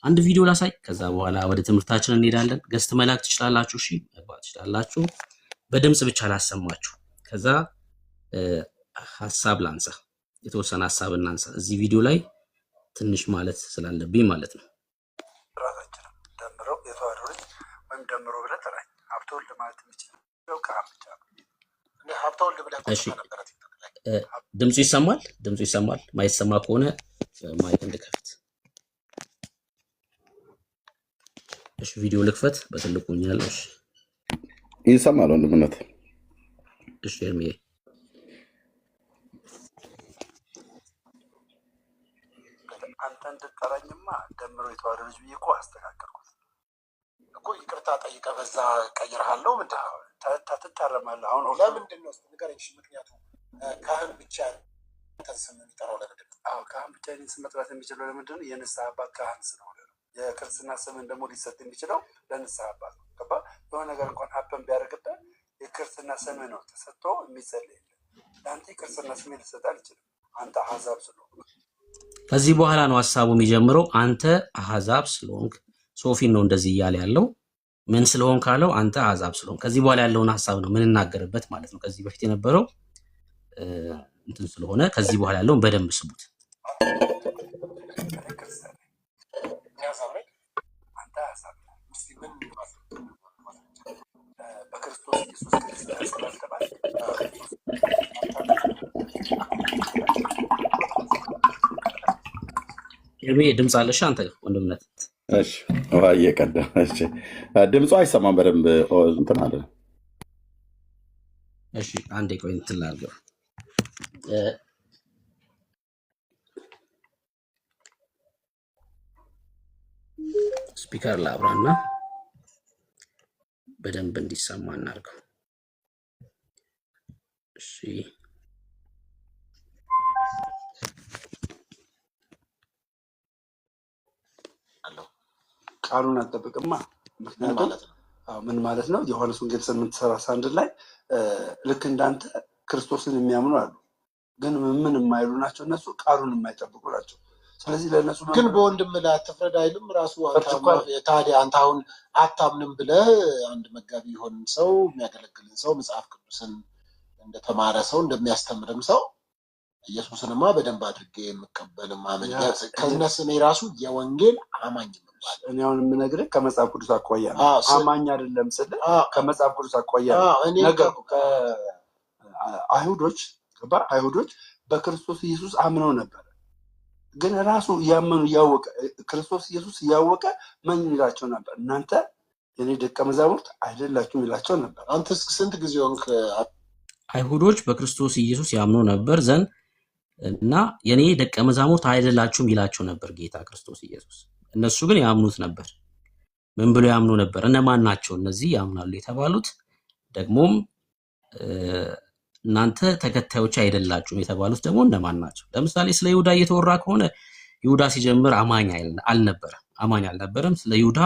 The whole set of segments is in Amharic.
አንድ ቪዲዮ ላሳይ፣ ከዛ በኋላ ወደ ትምህርታችን እንሄዳለን። ገስት መላክ ትችላላችሁ። እሺ መግባት ትችላላችሁ። በድምጽ ብቻ ላሰማችሁ። ከዛ ሐሳብ ላንሳ፣ የተወሰነ ሐሳብ እናንሳ እዚህ ቪዲዮ ላይ ትንሽ ማለት ስላለብኝ ማለት ነው። ራሳችን ደምረው የተዋህዶ ልጅ ወይም ደምሮ ብለህ ጥራኝ። ሀብተወልድ ማለት የሚችለው ከአብ ብቻ ነው። እኔ ሀብተወልድ ብለህ ነበረ። ድምፁ ይሰማል? ድምፁ ይሰማል? ማይሰማ ከሆነ ማይክ እንድከፍት። እሺ ቪዲዮ ልክፈት። በትልቁ ኛለሁ። እሺ ይሰማል ወንድምነት? እሺ ኤርሚዬ አንተ እንድጠራኝማ ደምሮ የተዋህዶ ልጅ ብዬ እኮ አስተካከልኩት እኮ። ይቅርታ ጠይቀህ በዛ ቀይረሃለሁ። ትታረማለህ። አሁን ለምንድን ነው ንገረኝ። ምክንያቱ ካህን ብቻ ስም የሚጠራው ለምንድን ነው? ካህን ብቻ ስም መጥራት የሚችለው ለምንድን ነው? የንስሐ አባት ካህን ስለሆነ ነው። የክርስትና ስምን ደግሞ ሊሰጥ የሚችለው ለንስሐ አባት ነው። ገባህ? የሆነ ነገር እንኳን ሀፐን ቢያደርግበት የክርስትና ስም ነው ተሰጥቶ የሚጸልይ። ለአንተ የክርስትና ስም ሊሰጥ አልችልም። አንተ አሕዛብ ስለሆንክ። ከዚህ በኋላ ነው ሐሳቡ የሚጀምረው። አንተ አሕዛብ ስለሆንክ ሶፊን ነው እንደዚህ እያለ ያለው። ምን ስለሆን ካለው አንተ አሕዛብ ስለሆንክ ከዚህ በኋላ ያለውን ሐሳብ ነው ምን እናገርበት ማለት ነው። ከዚህ በፊት የነበረው እንትን ስለሆነ ከዚህ በኋላ ያለውን በደንብ ስሙት። በክርስቶስ ኢየሱስ ክርስቶስ ስላልተባለ ድምፅ አለሽ አንተ ወንድምነት? እሺ ውሃ እየቀዳ። እሺ ድምፁ አይሰማም በደንብ እንትን አለ። እሺ አንዴ ቆይ እንትን ላድርገው። ስፒከር ላብራና በደንብ እንዲሰማ እናድርገው። እሺ ቃሉን አጠብቅማ። ምክንያቱም ምን ማለት ነው? ዮሐንስ ወንጌል 8:31 ላይ ልክ እንዳንተ ክርስቶስን የሚያምኑ አሉ፣ ግን ምን የማይሉ ናቸው? እነሱ ቃሉን የማይጠብቁ ናቸው። ስለዚህ ለእነሱ ግን በወንድም ላይ አትፍረድ አይልም ራሱ። ታዲያ አንተ አሁን አታምንም ብለህ አንድ መጋቢ የሆንን ሰው የሚያገለግልን ሰው መጽሐፍ ቅዱስን እንደተማረ ሰው እንደሚያስተምርም ሰው ኢየሱስንማ በደንብ አድርጌ የምቀበል ማመን ከነስ እኔ ራሱ የወንጌል አማኝ ነው። እኔ አሁን የምነግርህ ከመጽሐፍ ቅዱስ አኳያ ነው። አማኝ አይደለም ስል ከመጽሐፍ ቅዱስ አኳያ ነው ነገርኩ። አይሁዶች በክርስቶስ ኢየሱስ አምነው ነበር፣ ግን ራሱ እያመኑ እያወቀ ክርስቶስ ኢየሱስ እያወቀ ምን ይላቸው ነበር? እናንተ የኔ ደቀ መዛሙርት አይደላችሁም ይላቸው ነበር። አንተ ስንት ጊዜ ሆንክ? አይሁዶች በክርስቶስ ኢየሱስ ያምኑ ነበር ዘንድ እና የኔ ደቀ መዛሙርት አይደላችሁም ይላቸው ነበር ጌታ ክርስቶስ ኢየሱስ። እነሱ ግን ያምኑት ነበር። ምን ብሎ ያምኑ ነበር? እነማን ናቸው እነዚህ ያምናሉ የተባሉት? ደግሞም እናንተ ተከታዮች አይደላችሁም የተባሉት ደግሞ እነማን ናቸው? ለምሳሌ ስለ ይሁዳ እየተወራ ከሆነ ይሁዳ ሲጀምር አማኝ አልነበረም። ስለ ይሁዳ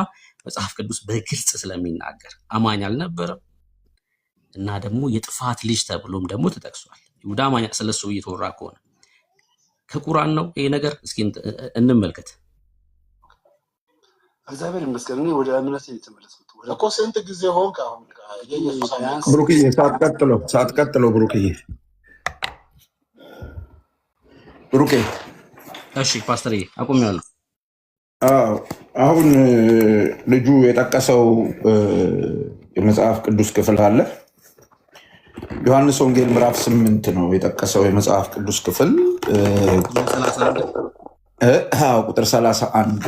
መጽሐፍ ቅዱስ በግልጽ ስለሚናገር አማኝ አልነበረም እና ደግሞ የጥፋት ልጅ ተብሎም ደግሞ ተጠቅሷል። ይሁዳ አማኝ ስለሱ እየተወራ ከሆነ ከቁርአን ነው ይሄ ነገር። እስኪ እንመልከት። እግዚአብሔር ይመስገን እኔ ወደ እምነት የተመለስኩት እኮ ስንት ጊዜ ሆንክ? አሁን የኢየሱስ ብሩክዬ ሳትቀጥለው ብሩክዬ እሺ ፓስተርዬ አቁሜዋለሁ። አሁን ልጁ የጠቀሰው የመጽሐፍ ቅዱስ ክፍል አለ። ዮሐንስ ወንጌል ምዕራፍ 8 ነው የጠቀሰው የመጽሐፍ ቅዱስ ክፍል ቁጥር 31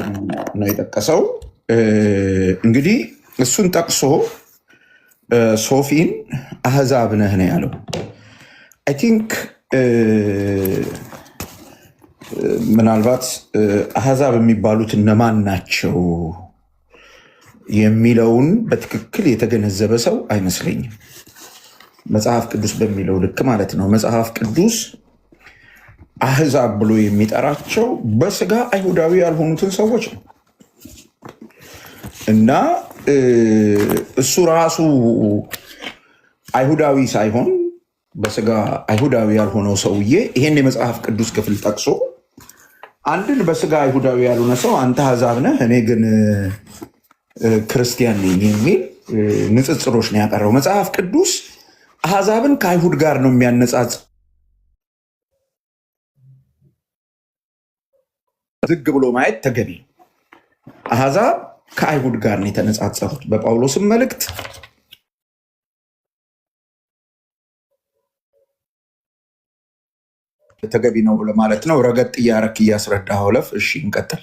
ነው የጠቀሰው። እንግዲህ እሱን ጠቅሶ ሶፊን አሕዛብ ነህ ነው ያለው። አይ ቲንክ ምናልባት አሕዛብ የሚባሉት እነማን ናቸው የሚለውን በትክክል የተገነዘበ ሰው አይመስለኝም። መጽሐፍ ቅዱስ በሚለው ልክ ማለት ነው። መጽሐፍ ቅዱስ አሕዛብ ብሎ የሚጠራቸው በስጋ አይሁዳዊ ያልሆኑትን ሰዎች ነው እና እሱ ራሱ አይሁዳዊ ሳይሆን በስጋ አይሁዳዊ ያልሆነው ሰውዬ ይሄን የመጽሐፍ ቅዱስ ክፍል ጠቅሶ አንድን በስጋ አይሁዳዊ ያልሆነ ሰው አንተ አሕዛብ ነህ እኔ ግን ክርስቲያን ነኝ የሚል ንጽጽሮች ነው ያቀረበው። መጽሐፍ ቅዱስ አሕዛብን ከአይሁድ ጋር ነው የሚያነጻጽ። ዝግ ብሎ ማየት ተገቢ ነው። አሕዛብ ከአይሁድ ጋር ነው የተነጻጸሩት። በጳውሎስም መልእክት ተገቢ ነው ለማለት ነው። ረገጥ እያረክ እያስረዳህ ለፍ። እሺ እንቀጥል።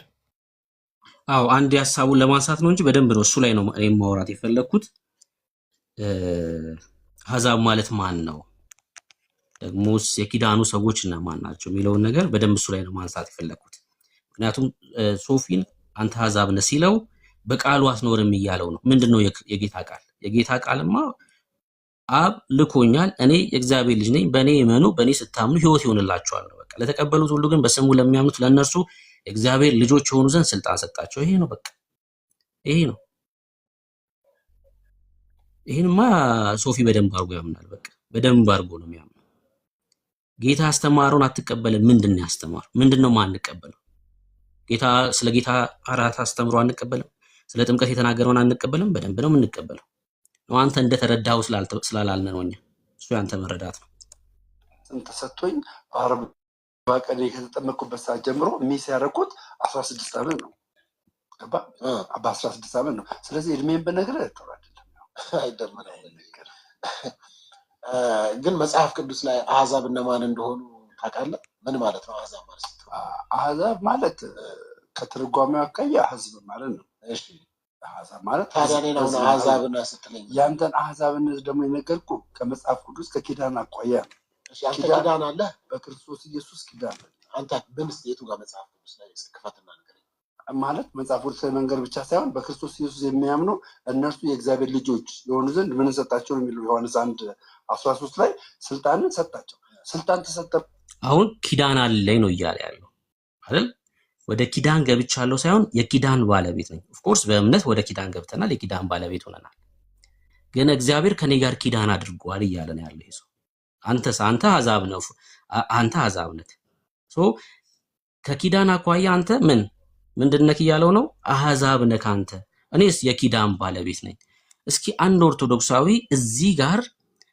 አዎ አንድ ሀሳቡን ለማንሳት ነው እንጂ በደንብ ነው እሱ ላይ ነው እኔም ማውራት የፈለግኩት። አሕዛብ ማለት ማን ነው፣ ደግሞስ የኪዳኑ ሰዎች እነማን ናቸው የሚለውን ነገር በደንብ እሱ ላይ ነው ማንሳት የፈለግኩት። ምክንያቱም ሶፊን አንተ አሕዛብ ነህ ሲለው በቃሉ አትኖርም እያለው ነው። ምንድን ነው የጌታ ቃል? የጌታ ቃልማ አብ ልኮኛል፣ እኔ የእግዚአብሔር ልጅ ነኝ፣ በእኔ እመኑ፣ በእኔ ስታምኑ ሕይወት ይሆንላችኋል ነው። በቃ ለተቀበሉት ሁሉ ግን በስሙ ለሚያምኑት ለእነርሱ የእግዚአብሔር ልጆች የሆኑ ዘንድ ስልጣን ሰጣቸው። ይሄ ነው በቃ ይሄ ነው። ይህንማ ሶፊ በደንብ አድርጎ ያምናል። በቃ በደንብ አድርጎ ነው የሚያምነው። ጌታ ያስተማረውን አትቀበልም። ምንድን ነው ያስተማረው? ምንድን ነው ማንቀበለው? ስለ ጌታ አራት አስተምሮ አንቀበልም። ስለ ጥምቀት የተናገረውን አንቀበልም። በደንብ ነው የምንቀበለው። ነው አንተ እንደተረዳው ስላላልነ ነው። እሱ ያንተ መረዳት ነው። ተሰጥቶኝ በአርባ ቀን ከተጠመቅኩበት ሰዓት ጀምሮ ሚስ ያደረኩት 16 ዓመት ነው። ገባ? በ16 ዓመት ነው። ስለዚህ እድሜን በነገር ጥሩ አይደለም። ግን መጽሐፍ ቅዱስ ላይ አሕዛብ እነማን እንደሆኑ ታውቃለህ? ምን ማለት ነው አሕዛብ ማለት? አሕዛብ ማለት ከትርጓሜው አኳያ ሕዝብ ማለት ነው። እሺ አሕዛብ ማለት ታዲያ እኔን አሁን አሕዛብን ስትለኝ ያንተን አሕዛብነት ደግሞ የነገርኩህ ከመጽሐፍ ቅዱስ ከኪዳን አኳያ ነው። እሺ አንተ ኪዳን አለ በክርስቶስ ኢየሱስ ኪዳን አንተ በምስጥ የቱ ጋር መጽሐፍ ቅዱስ ላይ ክፈትና ነገር ማለት መጽሐፍ ቅዱስ መንገር ብቻ ሳይሆን በክርስቶስ ኢየሱስ የሚያምኑ እነርሱ የእግዚአብሔር ልጆች የሆኑ ዘንድ ምን ሰጣቸው ነው የሚለው ዮሐንስ 1:13 ላይ ስልጣንን ሰጣቸው። ስልጣን ተሰጠ። አሁን ኪዳን አለኝ ነው እያለ ያለው አይደል? ወደ ኪዳን ገብቻለሁ ሳይሆን የኪዳን ባለቤት ነኝ። ኦፍኮርስ በእምነት ወደ ኪዳን ገብተናል፣ የኪዳን ባለቤት ሆነናል። ግን እግዚአብሔር ከኔ ጋር ኪዳን አድርጓል እያለ ነው ያለው ይሄ ሰው። አንተ አሕዛብ ነው፣ አንተ አሕዛብ ነህ። ሶ ከኪዳን አኳያ አንተ ምንድን ነህ እያለው ነው? አሕዛብ ነህ አንተ፣ እኔስ የኪዳን ባለቤት ነኝ። እስኪ አንድ ኦርቶዶክሳዊ እዚህ ጋር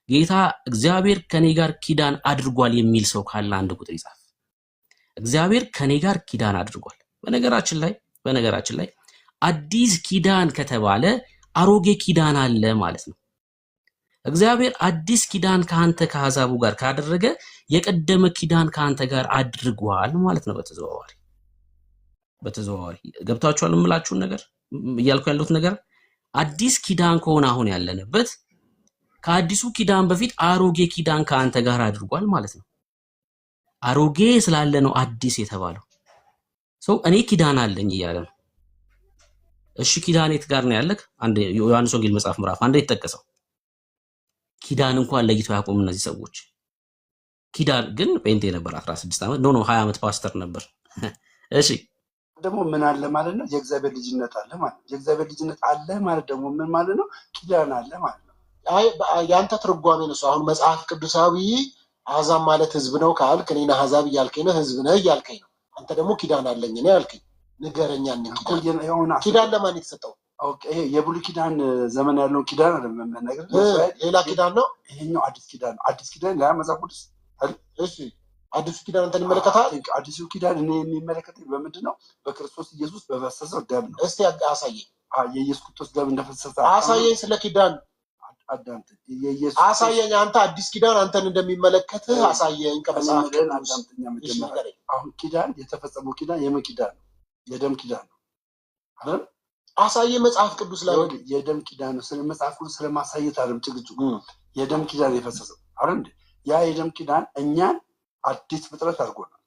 ጌታ እግዚአብሔር ከኔ ጋር ኪዳን አድርጓል የሚል ሰው ካለ አንድ ቁጥር ይጻፍ። እግዚአብሔር ከኔ ጋር ኪዳን አድርጓል። በነገራችን ላይ አዲስ ኪዳን ከተባለ አሮጌ ኪዳን አለ ማለት ነው። እግዚአብሔር አዲስ ኪዳን ከአንተ ከአሕዛቡ ጋር ካደረገ የቀደመ ኪዳን ከአንተ ጋር አድርጓል ማለት ነው። በተዘዋዋሪ ገብታችኋል የምላችሁን ነገር እያልኩ ያለሁት ነገር አዲስ ኪዳን ከሆነ አሁን ያለንበት ከአዲሱ ኪዳን በፊት አሮጌ ኪዳን ከአንተ ጋር አድርጓል ማለት ነው። አሮጌ ስላለ ነው አዲስ የተባለው። ሰው እኔ ኪዳን አለኝ እያለ ነው። እሺ ኪዳን የት ጋር ነው ያለክ? አንድ ዮሐንስ ወንጌል መጽሐፍ ምዕራፍ 1 የተጠቀሰው ኪዳን እንኳን ለይቶ ያቆሙ እነዚህ ሰዎች። ኪዳን ግን ጴንጤ ነበር 16 ዓመት ኖ 20 ዓመት ፓስተር ነበር። እሺ ደግሞ ምን አለ ማለት ነው? የእግዚአብሔር ልጅነት አለ ማለት ነው። የእግዚአብሔር ልጅነት አለ ማለት ደግሞ ምን ማለት ነው? ኪዳን አለ ማለት ነው። አይ ያንተ ትርጓሜ ነው። አሁን መጽሐፍ ቅዱሳዊ አሕዛብ ማለት ህዝብ ነው ካልክ እኔን አሕዛብ እያልከኝ ነው፣ ህዝብ ነህ እያልከኝ ነው። አንተ ደግሞ ኪዳን አለኝ ነው ያልከኝ። ንገረኛ ኪዳን ለማን የተሰጠው? ይሄ የብሉይ ኪዳን ዘመን ያለው ኪዳን አይደለም። ነገር ሌላ ኪዳን ነው። ይሄኛው አዲስ ኪዳን ነው። አዲስ ኪዳን ያ መጽሐፍ ቅዱስ እሺ አዲሱ ኪዳን አንተን ይመለከታል። አዲሱ ኪዳን እኔ የሚመለከተኝ በምንድን ነው? በክርስቶስ ኢየሱስ በፈሰሰው ደም ነው። እስቲ አሳየኝ። የኢየሱስ ክርስቶስ ደም እንደፈሰሰ አሳየኝ። ስለ ኪዳን አዳምጥ። አሳየኝ። አንተ አዲስ ኪዳን አንተን እንደሚመለከትህ አሳየኝ ከመጽሐፍ ቅዱስ። አሁን ኪዳን የተፈጸመው ኪዳን የምን ኪዳን ነው? የደም ኪዳን ነው አይደል? አሳየኝ መጽሐፍ ቅዱስ ላይ የደም ኪዳን ነው። ስለ መጽሐፍ ቅዱስ ስለማሳየት አይደለም ጭቅጭቁ። የደም ኪዳን የፈሰሰው አይደል? ያ የደም ኪዳን እኛን አዲስ ፍጥረት አድርጎናል።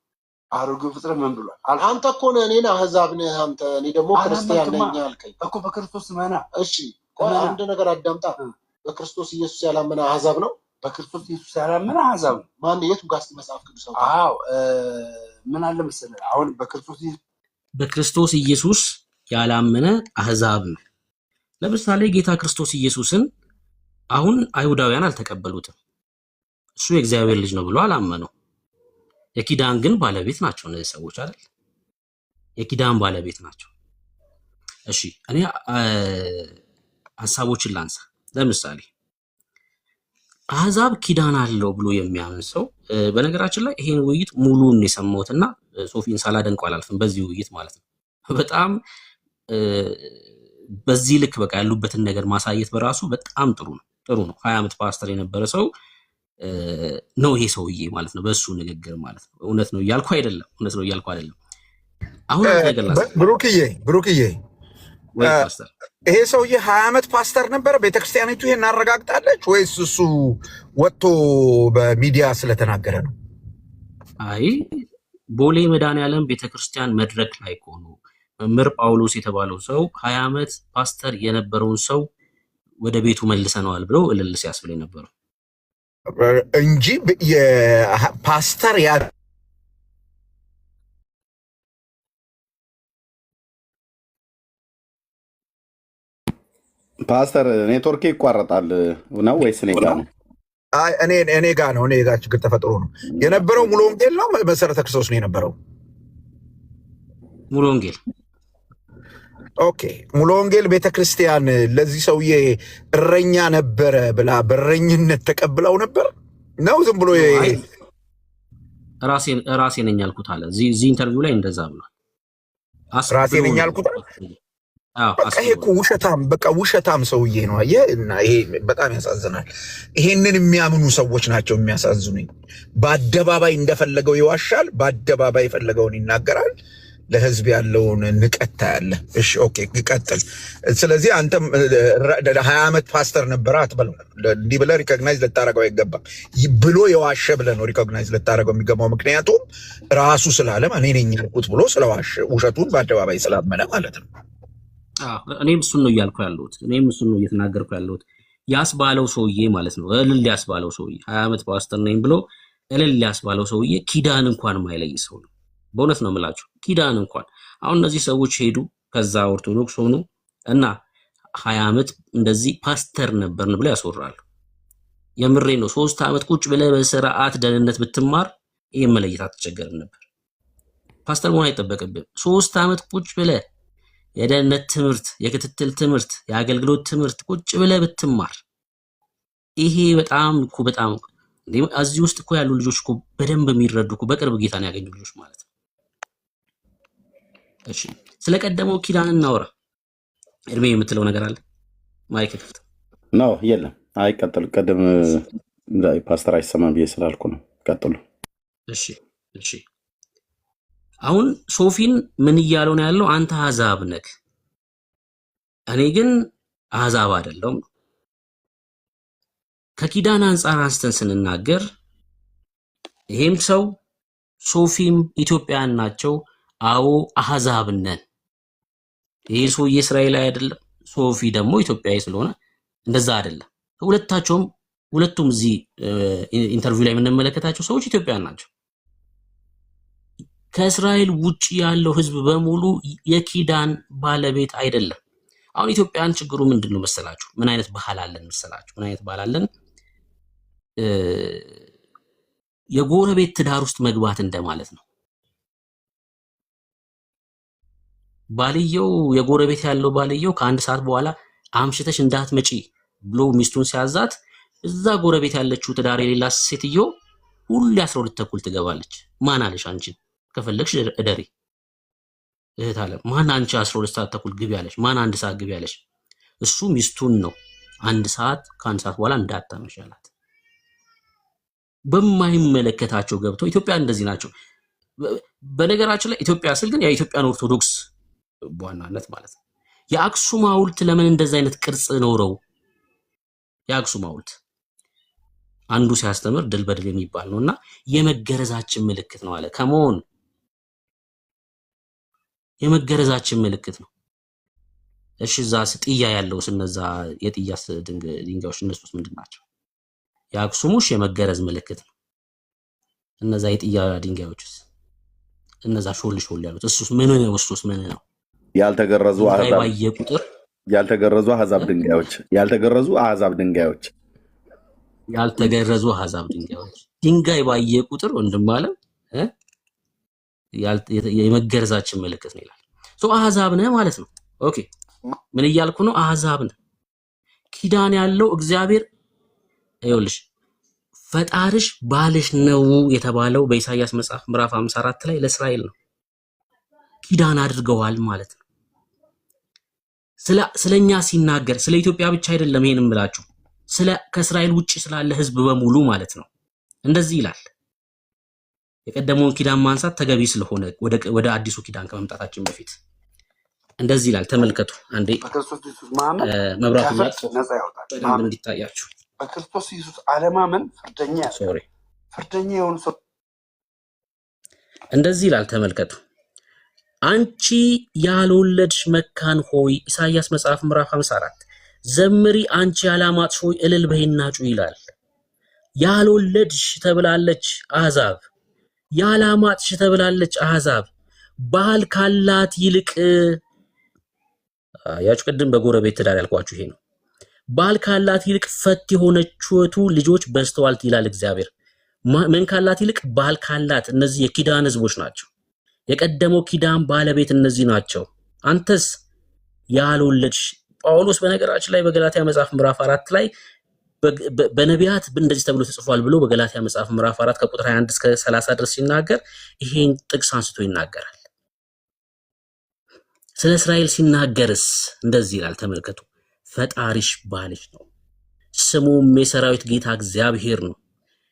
አሮጌው ፍጥረት ምን ብሏል? አንተ እኮ ነህ እኔን አሕዛብ ነህ አንተ፣ እኔ ደግሞ ክርስቲያን ነኝ አልከኝ እኮ። በክርስቶስ መና እሺ፣ ቆይ አንድ ነገር አዳምጣ። በክርስቶስ ኢየሱስ ያላመነ አሕዛብ ነው። በክርስቶስ ኢየሱስ ያላመነ አሕዛብ ነው። ማን የቱ ጋር መጽሐፍ ቅዱስ ነው? አዎ ምን አለ መሰለህ፣ አሁን በክርስቶስ ኢየሱስ ያላመነ አሕዛብ ነው። ለምሳሌ ጌታ ክርስቶስ ኢየሱስን አሁን አይሁዳውያን አልተቀበሉትም። እሱ የእግዚአብሔር ልጅ ነው ብሎ አላመነው። የኪዳን ግን ባለቤት ናቸው እነዚህ ሰዎች አይደል? የኪዳን ባለቤት ናቸው። እሺ እኔ ሀሳቦችን ላንሳ። ለምሳሌ አህዛብ ኪዳን አለው ብሎ የሚያምን ሰው በነገራችን ላይ ይሄን ውይይት ሙሉን የሰማሁትና ሶፊን ሳላደንቀው አላልፍም። በዚህ ውይይት ማለት ነው በጣም በዚህ ልክ በቃ ያሉበትን ነገር ማሳየት በራሱ በጣም ጥሩ ነው። 20 ዓመት ፓስተር የነበረ ሰው ነው ይሄ ሰውዬ ማለት ነው። በሱ ንግግር ማለት ነው። እውነት ነው እያልኩ አይደለም። አሁን ነገር ብሩክዬ ወይ ፓስተር ይሄ ሰውዬ 20 ዓመት ፓስተር ነበረ። ቤተክርስቲያኒቱ ይሄን አረጋግጣለች ወይስ እሱ ወጥቶ በሚዲያ ስለተናገረ ነው? አይ ቦሌ መድኃኔዓለም ቤተክርስቲያን መድረክ ላይ ቆሞ መምህር ጳውሎስ የተባለው ሰው 20 ዓመት ፓስተር የነበረውን ሰው ወደ ቤቱ መልሰነዋል ብሎ እልል ሲያስብል የነበረው እንጂ የፓስተር ያ ፓስተር ኔትወርክ ይቋረጣል ነው ወይስ እኔ ጋር ነው? አይ እኔ ጋር ነው። እኔ ጋር ችግር ተፈጥሮ ነው የነበረው። ሙሉ ወንጌል ነው መሰረተ ክርስቶስ ነው የነበረው። ሙሉ ወንጌል ኦኬ። ሙሉ ወንጌል ቤተክርስቲያን ለዚህ ሰውዬ እረኛ ነበረ ብላ በረኝነት ተቀብለው ነበር ነው? ዝም ብሎ ራሴ ነኝ ያልኩት አለ። እዚህ ኢንተርቪው ላይ እንደዛ ብሏል። ራሴ ነኝ ያልኩት። በቃ ይሄ እኮ ውሸታም ሰውዬ ነው። አየህ፣ እና ይሄ በጣም ያሳዝናል። ይሄንን የሚያምኑ ሰዎች ናቸው የሚያሳዝኑኝ። በአደባባይ እንደፈለገው ይዋሻል፣ በአደባባይ የፈለገውን ይናገራል። ለህዝብ ያለውን ንቀት ታያለህ። እሺ ኦኬ ቀጥል። ስለዚህ አንተም 20 ዓመት ፓስተር ነበረ አትበለው። እንዲህ ብለህ ሪኮግናይዝ ልታደርገው አይገባም። ብሎ የዋሸ ብለህ ነው ሪኮግናይዝ ልታደርገው የሚገባው። ምክንያቱም ራሱ ስላለም እኔ ነኝ ያልኩት ብሎ ስለዋሸ ውሸቱን በአደባባይ ስላመነ ማለት ነው። እኔም እሱን ነው እያልኩ ያለሁት። እኔም እሱን ነው እየተናገርኩ ያለሁት። ያስባለው ሰውዬ ማለት ነው። እልል ያስባለው ሰውዬ 20 ዓመት ፓስተር ነኝ ብሎ እልል ያስባለው ሰውዬ ኪዳን እንኳን ማይለይ ሰው ነው። በእውነት ነው የምላችሁ። ኪዳን እንኳን አሁን እነዚህ ሰዎች ሄዱ ከዛ ኦርቶዶክስ ሆኑ እና 20 ዓመት እንደዚህ ፓስተር ነበርን ብለው ያስወራሉ። የምሬ ነው። 3 ዓመት ቁጭ ብለህ በስርዓት ደህንነት ብትማር ይሄን መለየት አትቸገርም ነበር። ፓስተር መሆን አይጠበቅብህም። 3 ዓመት ቁጭ ብለህ የደህንነት ትምህርት፣ የክትትል ትምህርት፣ የአገልግሎት ትምህርት ቁጭ ብለህ ብትማር ይሄ በጣም እዚህ ውስጥ እኮ ያሉ ልጆች እኮ በደንብ የሚረዱ እኮ በቅርብ ጌታን ያገኙ ልጆች ማለት ነው። እሺ ስለቀደመው ኪዳን እናወራ። እድሜ የምትለው ነገር አለ? ማይክ ክፍት ነው? የለም። አይ ቀጥሉ። ቀደም ፓስተር አይሰማም ብዬ ስላልኩ ነው። ቀጥሉ። እሺ አሁን ሶፊን ምን እያለው ነው ያለው? አንተ አሕዛብ ነህ፣ እኔ ግን አሕዛብ አይደለሁም። ከኪዳን አንጻር አንስተን ስንናገር ይሄም ሰው ሶፊም ኢትዮጵያን ናቸው። አዎ አሕዛብ ነን። ይሄ ሰውዬ እስራኤላዊ አይደለም፣ ሶፊ ደግሞ ኢትዮጵያዊ ስለሆነ እንደዛ አይደለም። ሁለቱም እዚህ ኢንተርቪው ላይ የምንመለከታቸው ሰዎች ኢትዮጵያን ናቸው። ከእስራኤል ውጪ ያለው ህዝብ በሙሉ የኪዳን ባለቤት አይደለም። አሁን ኢትዮጵያን ችግሩ ምንድነው መሰላችሁ? ምን አይነት ባህል አለን መሰላችሁ? የጎረቤት ትዳር ውስጥ መግባት እንደማለት ነው። ባልየው የጎረቤት ያለው ባልየው ከአንድ ሰዓት በኋላ አምሽተሽ እንዳትመጪ ብሎ ሚስቱን ሲያዛት እዛ ጎረቤት ያለችው ትዳር የሌላ ሴትዮ ሁሌ 12 ተኩል ትገባለች። ማን አለሽ አንቺን ከፈለግሽ እደሪ እህት አለ። ማን አንቺ 12 ሰዓት ተኩል ግቢ ያለሽ? ማን 1 ሰዓት ግቢ ያለሽ? እሱ ሚስቱን ነው 1 ሰዓት ከ1 ሰዓት በኋላ እንዳታመሽ ያላት። በማይመለከታቸው ገብተው ኢትዮጵያ እንደዚህ ናቸው። በነገራችን ላይ ኢትዮጵያ ስል ግን የኢትዮጵያን ኦርቶዶክስ በዋናነት ማለት ነው። የአክሱም ሐውልት ለምን እንደዛ አይነት ቅርጽ ኖረው? የአክሱም ሐውልት አንዱ ሲያስተምር ድል በድል የሚባል ነውና የመገረዛችን ምልክት ነው አለ። ከመሆን የመገረዛችን ምልክት ነው። እሺ እዛ ጥያ ያለው እነዛ የጥያ ድንጋዮች እነሱስ ምንድን ናቸው? የአክሱሙሽ የመገረዝ ምልክት ነው። እነዛ የጥያ ድንጋዮችስ እነዛ ሾል ያሉት እሱስ ምን ነው? እሱስ ምን ነው? ያልተገረዙ አሕዛብ ድንጋዮች ድንጋይ ባየ ቁጥር ወንድም አለ የመገረዛችን ምልክት ነው ይላል። አህዛብ ነህ ማለት ነው። ኦኬ ምን እያልኩ ነው? አህዛብ ነህ። ኪዳን ያለው እግዚአብሔር ይኸውልሽ ፈጣሪሽ ባልሽ ነው የተባለው በኢሳይያስ መጽሐፍ ምዕራፍ 54 ላይ ለእስራኤል ነው። ኪዳን አድርገዋል ማለት ነው። ስለኛ ሲናገር ስለ ኢትዮጵያ ብቻ አይደለም ይሄን እምላችሁ፣ ከእስራኤል ውጪ ስላለ ህዝብ በሙሉ ማለት ነው። እንደዚህ ይላል። የቀደመውን ኪዳን ማንሳት ተገቢ ስለሆነ ወደ አዲሱ ኪዳን ከመምጣታችን በፊት እንደዚህ ይላል። ተመልከቱ አንዴ በክርስቶስ ኢየሱስ ማመን መብራቱ ከፍርድ ነፃ ያወጣል። በደንብ እንዲታያችሁ። በክርስቶስ ኢየሱስ አለማመን ፍርደኛ የሆኑ ሰው እንደዚህ ይላል። ተመልከቱ። አንቺ ያልወለድሽ መካን ሆይ ኢሳይያስ መጽሐፍ ምዕራፍ 54 ዘምሪ፣ አንቺ ያላማጥሽ ሆይ እልል በይና ጩኺ ይላል። ያልወለድሽ ተብላለች አሕዛብ፣ ያላማጥሽ ተብላለች አሕዛብ። ባል ካላት ይልቅ ያችሁ ቅድም በጎረቤት ትዳር ያልኳችሁ ይሄ ነው። ባል ካላት ይልቅ ፈት የሆነችቱ ልጆች በዝተዋል ይላል እግዚአብሔር። ምን ካላት ይልቅ? ባል ካላት። እነዚህ የኪዳን ህዝቦች ናቸው። የቀደመው ኪዳን ባለቤት እነዚህ ናቸው። አንተስ ያልወለድሽ። ጳውሎስ በነገራችን ላይ በገላትያ መጽሐፍ ምዕራፍ 4 ላይ በነቢያት እንደዚህ ተብሎ ተጽፏል ብሎ በገላትያ መጽሐፍ ምዕራፍ 4 ከቁጥር 21 እስከ 30 ድረስ ሲናገር ይሄን ጥቅስ አንስቶ ይናገራል። ስለ እስራኤል ሲናገርስ እንደዚህ ይላል። ተመልከቱ። ፈጣሪሽ ባልሽ ነው፣ ስሙም የሰራዊት ጌታ እግዚአብሔር ነው።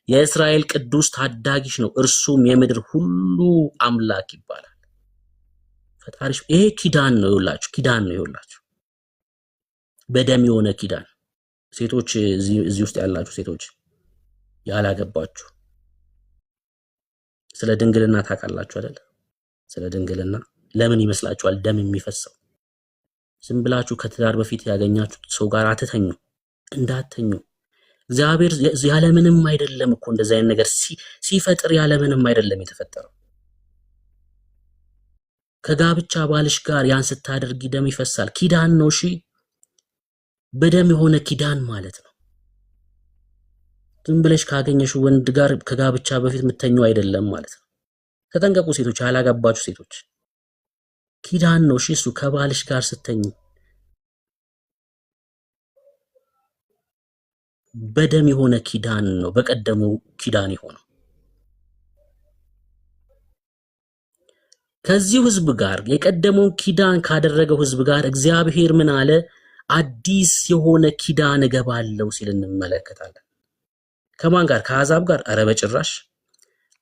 የእስራኤል ቅዱስ ታዳጊሽ ነው፣ እርሱም የምድር ሁሉ አምላክ ይባላል። ፈጣሪሽ ይሄ ኪዳን ነው ይውላችሁ፣ ኪዳን ነው ይውላችሁ፣ በደም የሆነ ኪዳን። ሴቶች እዚህ ውስጥ ያላችሁ ሴቶች ያላገባችሁ ስለ ድንግልና ታውቃላችሁ አይደል? ስለ ድንግልና ለምን ይመስላችኋል ደም የሚፈሰው? ዝም ብላችሁ ከትዳር በፊት ያገኛችሁት ሰው ጋር አትተኙ፣ እንዳትተኙ። እግዚአብሔር ያለምንም አይደለም እኮ እንደዛ አይነት ነገር ሲፈጥር ያለምንም አይደለም የተፈጠረው። ከጋብቻ ባልሽ ጋር ያን ስታደርጊ ደም ይፈሳል። ኪዳን ነው። እሺ በደም የሆነ ኪዳን ማለት ነው። ዝም ብለሽ ካገኘሽ ወንድ ጋር ከጋብቻ በፊት የምትተኙ አይደለም ማለት ነው። ተጠንቀቁ ሴቶች፣ ያላገባችሁ ሴቶች። ኪዳን ነው። እሺ እሱ ከባልሽ ጋር ስተኝ በደም የሆነ ኪዳን ነው። በቀደመው ኪዳን የሆነው ከዚሁ ህዝብ ጋር የቀደመውን ኪዳን ካደረገው ህዝብ ጋር እግዚአብሔር ምን አለ? አዲስ የሆነ ኪዳን እገባለሁ ሲል እንመለከታለን። ከማን ጋር? ከአሕዛብ ጋር? ኧረ በጭራሽ።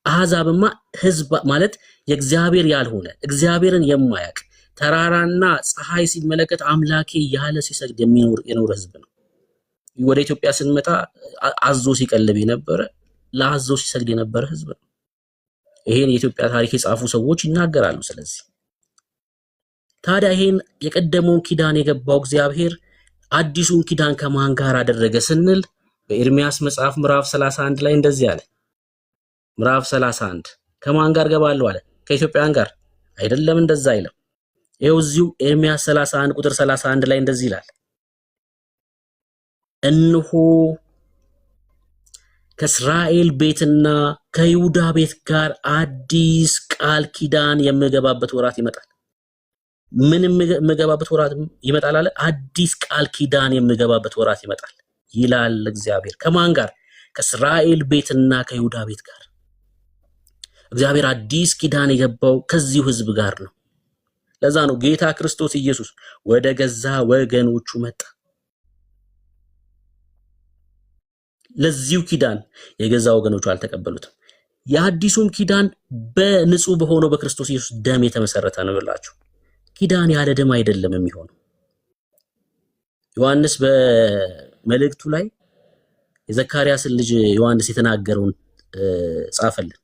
አሕዛብማ ህዝብ ማለት የእግዚአብሔር ያልሆነ እግዚአብሔርን የማያውቅ ተራራና ፀሐይ ሲመለከት አምላኬ ያለ ሲሰግድ የኖረ ህዝብ ነው። ወደ ኢትዮጵያ ስንመጣ አዞ ሲቀልብ የነበረ ለአዞ ሲሰግድ የነበረ ህዝብ ነው። ይሄን የኢትዮጵያ ታሪክ የጻፉ ሰዎች ይናገራሉ። ስለዚህ ታዲያ ይሄን የቀደመውን ኪዳን የገባው እግዚአብሔር አዲሱን ኪዳን ከማን ጋር አደረገ ስንል በኤርሚያስ መጽሐፍ ምዕራፍ 31 ላይ እንደዚህ አለ። ምዕራፍ 31 ከማን ጋር ገባለሁ አለ? ከኢትዮጵያውያን ጋር አይደለም። እንደዛ አይልም። ይኸው እዚሁ ኤርሚያስ 31 ቁጥር 31 ላይ እንደዚህ ይላል። እነሆ ከእስራኤል ቤትና ከይሁዳ ቤት ጋር አዲስ ቃል ኪዳን የምገባበት ወራት ይመጣል። ምን የምገባበት ወራት ይመጣል አለ? አዲስ ቃል ኪዳን የምገባበት ወራት ይመጣል ይላል እግዚአብሔር። ከማን ጋር? ከእስራኤል ቤትና ከይሁዳ ቤት ጋር። እግዚአብሔር አዲስ ኪዳን የገባው ከዚሁ ህዝብ ጋር ነው። ለዛ ነው ጌታ ክርስቶስ ኢየሱስ ወደ ገዛ ወገኖቹ መጣ። ለዚሁ ኪዳን የገዛ ወገኖቹ አልተቀበሉትም። የአዲሱም ኪዳን በንጹህ በሆነው በክርስቶስ ኢየሱስ ደም የተመሰረተ ነው ብላችሁ። ኪዳን ያለ ደም አይደለም የሚሆነው። ዮሐንስ በመልእክቱ ላይ የዘካርያስን ልጅ ዮሐንስ የተናገረውን ጻፈልን።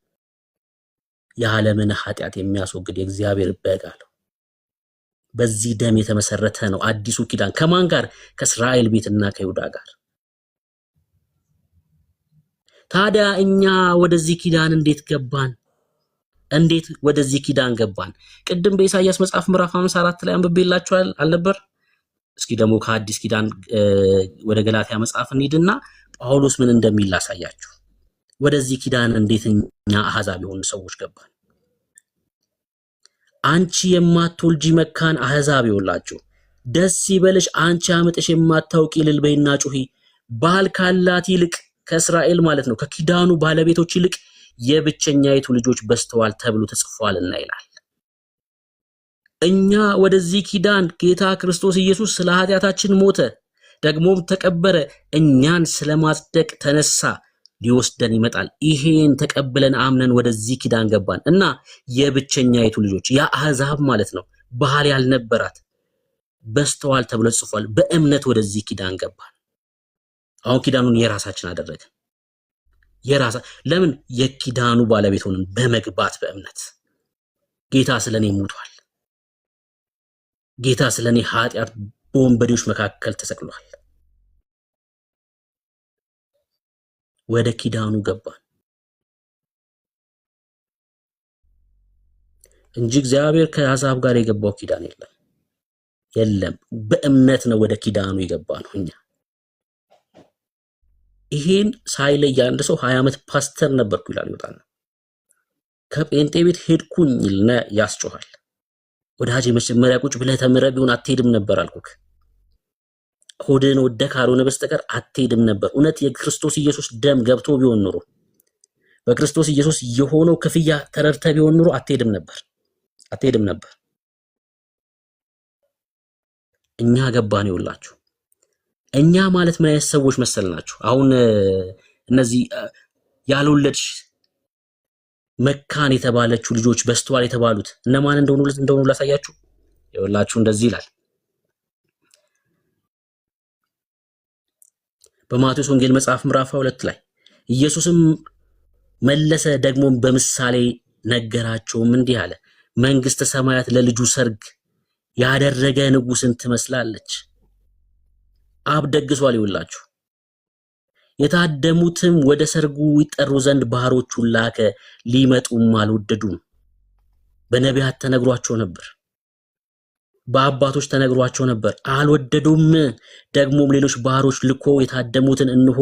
የዓለምን ኃጢአት የሚያስወግድ የእግዚአብሔር በግ አለው። በዚህ ደም የተመሰረተ ነው አዲሱ ኪዳን። ከማን ጋር? ከእስራኤል ቤትና ከይሁዳ ጋር። ታዲያ እኛ ወደዚህ ኪዳን እንዴት ገባን? እንዴት ወደዚህ ኪዳን ገባን? ቅድም በኢሳይያስ መጽሐፍ ምዕራፍ 54 ላይ አንብቤላችኋል አልነበር? እስኪ ደግሞ ከአዲስ ኪዳን ወደ ገላትያ መጽሐፍ እንሂድና ጳውሎስ ምን እንደሚል ላሳያችሁ። ወደዚህ ኪዳን እንዴት እኛ አሕዛብ የሆኑ ሰዎች ገባን? አንቺ የማትወልጂ መካን አሕዛብ ይውላችሁ ደስ ይበልሽ አንቺ አምጥሽ የማታውቂ እልል በይና ጩኺ ባል ካላት ይልቅ ከእስራኤል ማለት ነው ከኪዳኑ ባለቤቶች ይልቅ የብቸኛይቱ ልጆች በስተዋል ተብሎ ተጽፏልና ይላል። እኛ ወደዚህ ኪዳን ጌታ ክርስቶስ ኢየሱስ ስለ ኃጢአታችን ሞተ፣ ደግሞም ተቀበረ፣ እኛን ስለማጽደቅ ተነሳ፣ ሊወስደን ይመጣል። ይሄን ተቀብለን አምነን ወደዚህ ኪዳን ገባን እና የብቸኛይቱ ልጆች ያ አሕዛብ ማለት ነው ባህል ያልነበራት በስተዋል ተብሎ ተጽፏል። በእምነት ወደዚህ ኪዳን ገባን። አሁን ኪዳኑን የራሳችን አደረግን። ለምን? የኪዳኑ ባለቤት ሆነን በመግባት በእምነት ጌታ ስለኔ ሞቷል። ጌታ ስለኔ ኃጢአት በወንበዴዎች መካከል ተሰቅሏል። ወደ ኪዳኑ ገባን እንጂ እግዚአብሔር ከአሕዛብ ጋር የገባው ኪዳን የለም። በእምነት ነው ወደ ኪዳኑ የገባ ነው። እኛ ይሄን ሳይለይ አንድ ሰው 20 ዓመት ፓስተር ነበርኩ ይላል ይወጣል። ከጴንጤ ቤት ሄድኩኝ ይልና ያስጮሃል። ወዳጄ መጀመሪያ ቁጭ ብለህ ተምረህ ቢሆን አትሄድም ነበር አልኩክ። ሆድን ወደ ካልሆነ በስተቀር አትሄድም ነበር። እውነት የክርስቶስ ኢየሱስ ደም ገብቶ ቢሆን ኑሮ በክርስቶስ ኢየሱስ የሆነው ክፍያ ተረድተህ ቢሆን ኑሮ አትሄድም ነበር። እኛ ገባን ይውላችሁ። እኛ ማለት ምን አይነት ሰዎች መሰልናችሁ? አሁን እነዚህ ያልወለድሽ መካን የተባለችው ልጆች በስተዋል የተባሉት እነማን እንደሆኑ ላሳያችሁ። ይውላችሁ እንደዚህ ይላል በማቴዎስ ወንጌል መጽሐፍ ምዕራፍ 2 ላይ ኢየሱስም መለሰ ደግሞ በምሳሌ ነገራቸውም እንዲህ አለ፣ መንግስተ ሰማያት ለልጁ ሰርግ ያደረገ ንጉስን ትመስላለች። አብ ደግሷል ይውላችሁ። የታደሙትም ወደ ሰርጉ ይጠሩ ዘንድ ባሮቹን ላከ፣ ሊመጡም አልወደዱም። በነቢያት ተነግሯቸው ነበር፣ በአባቶች ተነግሯቸው ነበር፣ አልወደዱም። ደግሞም ሌሎች ባሮች ልኮ የታደሙትን እንሆ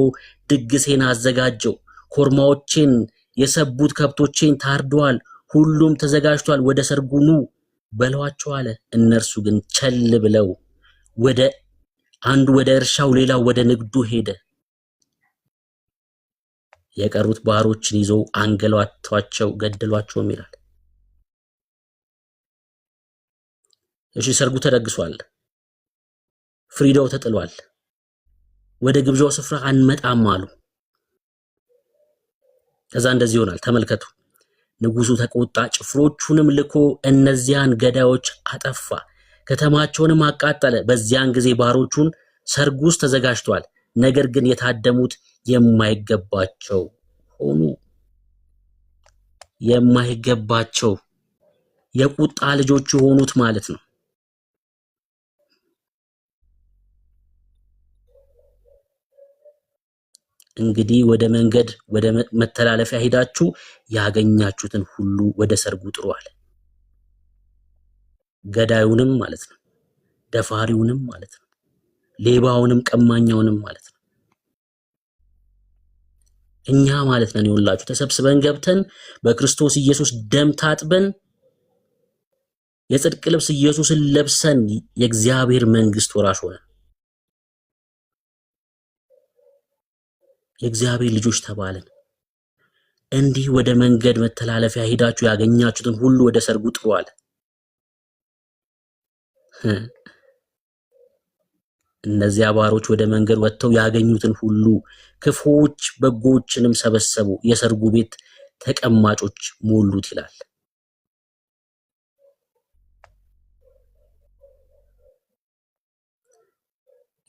ድግሴን አዘጋጀው፣ ኮርማዎቼን የሰቡት ከብቶቼን ታርደዋል፣ ሁሉም ተዘጋጅቷል፣ ወደ ሰርጉ ኑ በሏቸው አለ። እነርሱ ግን ቸል ብለው አንዱ ወደ እርሻው ሌላው ወደ ንግዱ ሄደ። የቀሩት ባሮችን ይዘው አንገላቷቸው፣ ገደሏቸውም ይላል። እሺ ሰርጉ ተደግሷል፣ ፍሪዳው ተጥሏል፣ ወደ ግብዣው ስፍራ አንመጣም አሉ። ከዛ እንደዚህ ይሆናል። ተመልከቱ። ንጉሱ ተቆጣ፣ ጭፍሮቹንም ልኮ እነዚያን ገዳዮች አጠፋ፣ ከተማቸውንም አቃጠለ። በዚያን ጊዜ ባሮቹን ሰርጉ ውስጥ ተዘጋጅቷል፣ ነገር ግን የታደሙት የማይገባቸው ሆኑ። የማይገባቸው የቁጣ ልጆች የሆኑት ማለት ነው። እንግዲህ ወደ መንገድ ወደ መተላለፊያ ሄዳችሁ ያገኛችሁትን ሁሉ ወደ ሰርጉ ጥሩ አለ። ገዳዩንም ማለት ነው፣ ደፋሪውንም ማለት ነው፣ ሌባውንም ቀማኛውንም ማለት ነው። እኛ ማለት ነን ይውላችሁ ተሰብስበን ገብተን በክርስቶስ ኢየሱስ ደም ታጥበን የጽድቅ ልብስ ኢየሱስን ለብሰን የእግዚአብሔር መንግስት ወራሽ ሆነን የእግዚአብሔር ልጆች ተባለን። እንዲህ ወደ መንገድ መተላለፊያ ሄዳችሁ ያገኛችሁትን ሁሉ ወደ ሰርጉ ጥሩ አለ። እነዚያ ባሮች ወደ መንገድ ወጥተው ያገኙትን ሁሉ ክፉዎች በጎችንም ሰበሰቡ፣ የሰርጉ ቤት ተቀማጮች ሞሉት ይላል።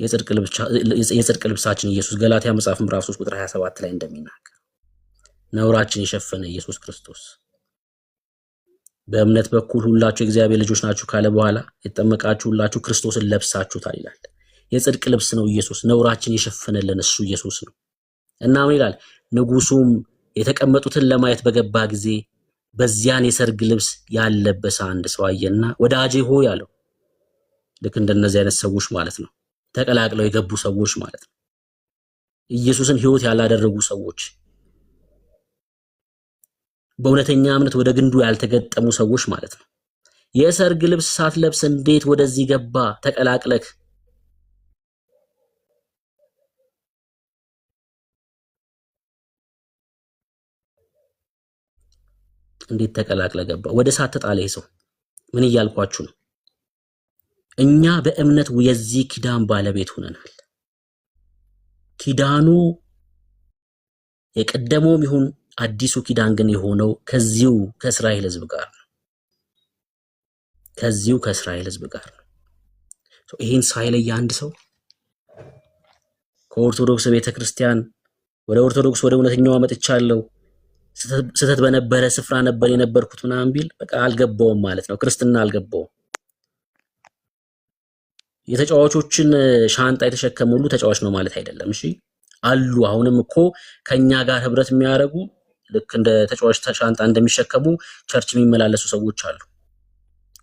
የጽድቅ ልብሳችን ኢየሱስ ገላትያ መጽሐፍ ምዕራፍ 3 ቁጥር 27 ላይ እንደሚናገር ነውራችን የሸፈነ ኢየሱስ ክርስቶስ በእምነት በኩል ሁላችሁ የእግዚአብሔር ልጆች ናችሁ ካለ በኋላ የተጠመቃችሁ ሁላችሁ ክርስቶስን ለብሳችሁታል ይላል። የጽድቅ ልብስ ነው ኢየሱስ፣ ነውራችን የሸፈነልን እሱ ኢየሱስ ነው። እና ምን ይላል? ንጉሱም የተቀመጡትን ለማየት በገባ ጊዜ በዚያን የሰርግ ልብስ ያለበሰ አንድ ሰው አየና ወዳጄ ሆይ አለው። ልክ እንደነዚህ አይነት ሰዎች ማለት ነው፣ ተቀላቅለው የገቡ ሰዎች ማለት ነው። ኢየሱስን ሕይወት ያላደረጉ ሰዎች፣ በእውነተኛ እምነት ወደ ግንዱ ያልተገጠሙ ሰዎች ማለት ነው። የሰርግ ልብስ ሳትለብስ እንዴት ወደዚህ ገባ ተቀላቅለክ? እንዴት ተቀላቅለ ገባ? ወደ ሳት ተጣለ ይሄ ሰው። ምን እያልኳችሁ ነው? እኛ በእምነት የዚህ ኪዳን ባለቤት ሆነናል። ኪዳኑ የቀደመውም ይሁን አዲሱ ኪዳን ግን የሆነው ከዚሁ ከእስራኤል ሕዝብ ጋር ነው። ከዚሁ ከእስራኤል ሕዝብ ጋር ነው። ይሄን ሳይለይ አንድ ሰው ከኦርቶዶክስ ቤተክርስቲያን ወደ ኦርቶዶክስ ወደ እውነተኛዋ መጥቻለሁ ስተት በነበረ ስፍራ ነበር የነበርኩት ምናምን ቢል በቃ አልገባውም ማለት ነው። ክርስትና አልገባውም። የተጫዋቾችን ሻንጣ የተሸከመ ሁሉ ተጫዋች ነው ማለት አይደለም። እሺ አሉ። አሁንም እኮ ከኛ ጋር ህብረት የሚያደርጉ ልክ እንደ ተጫዋች ሻንጣ እንደሚሸከሙ ቸርች የሚመላለሱ ሰዎች አሉ።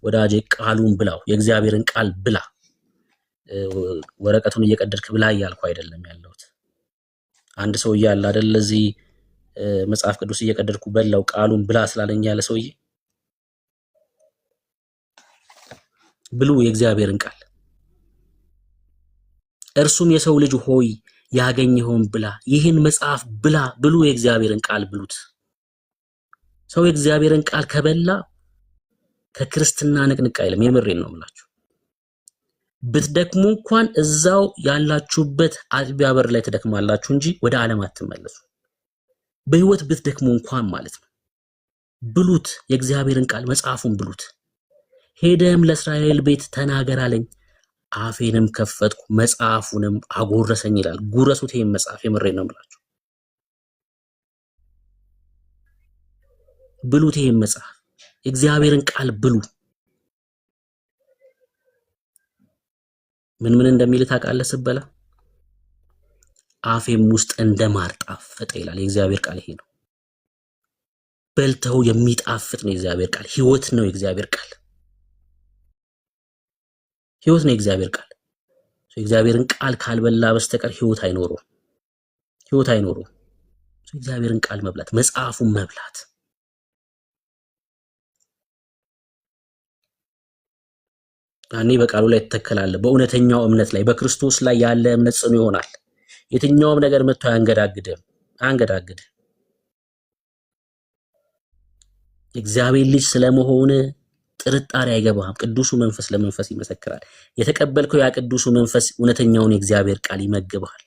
ወዳጄ ቃሉን ብላው፣ የእግዚአብሔርን ቃል ብላ። ወረቀቱን እየቀደድክ ብላ እያልኩ አይደለም ያለሁት። አንድ ሰው እያለ አይደል እዚህ መጽሐፍ ቅዱስ እየቀደድኩ በላው ቃሉን ብላ ስላለኝ ያለ ሰውዬ ብሉ የእግዚአብሔርን ቃል። እርሱም የሰው ልጅ ሆይ ያገኘውን ብላ፣ ይህን መጽሐፍ ብላ ብሉ የእግዚአብሔርን ቃል ብሉት። ሰው የእግዚአብሔርን ቃል ከበላ ከክርስትና ንቅንቅ አይልም። የምሬን ነው የምላችሁ። ብትደክሙ እንኳን እዛው ያላችሁበት አጥቢያ በር ላይ ትደክማላችሁ እንጂ ወደ ዓለም አትመለሱ። በህይወት ብትደክሙ እንኳን ማለት ነው። ብሉት የእግዚአብሔርን ቃል መጽሐፉን ብሉት። ሄደም ለእስራኤል ቤት ተናገር አለኝ፣ አፌንም ከፈትኩ መጽሐፉንም አጎረሰኝ ይላል። ጉረሱት ይሄን መጽሐፍ። የምሬን ነው የምላችሁ። ብሉት ይሄን መጽሐፍ፣ የእግዚአብሔርን ቃል ብሉ። ምን እንደሚል ታውቃለህ? ስበላ አፌም ውስጥ እንደማር ጣፈጠ ይላል። የእግዚአብሔር ቃል ይሄ ነው። በልተው የሚጣፍጥ ነው የእግዚአብሔር ቃል። ህይወት ነው የእግዚአብሔር ቃል። ህይወት ነው የእግዚአብሔር ቃል። የእግዚአብሔርን ቃል ካልበላ በስተቀር ህይወት አይኖረው። ህይወት አይኖረው። የእግዚአብሔርን ቃል መብላት፣ መጽሐፉን መብላት። ያኔ በቃሉ ላይ ትተከላለህ። በእውነተኛው እምነት ላይ በክርስቶስ ላይ ያለ እምነት ጽኑ ይሆናል። የትኛውም ነገር መጥቶ አያንገዳግድም። እግዚአብሔር ልጅ ስለመሆን ጥርጣሬ አይገባም። ቅዱሱ መንፈስ ለመንፈስ ይመሰክራል። የተቀበልከው ያ ቅዱሱ መንፈስ እውነተኛውን የእግዚአብሔር ቃል ይመግብሃል።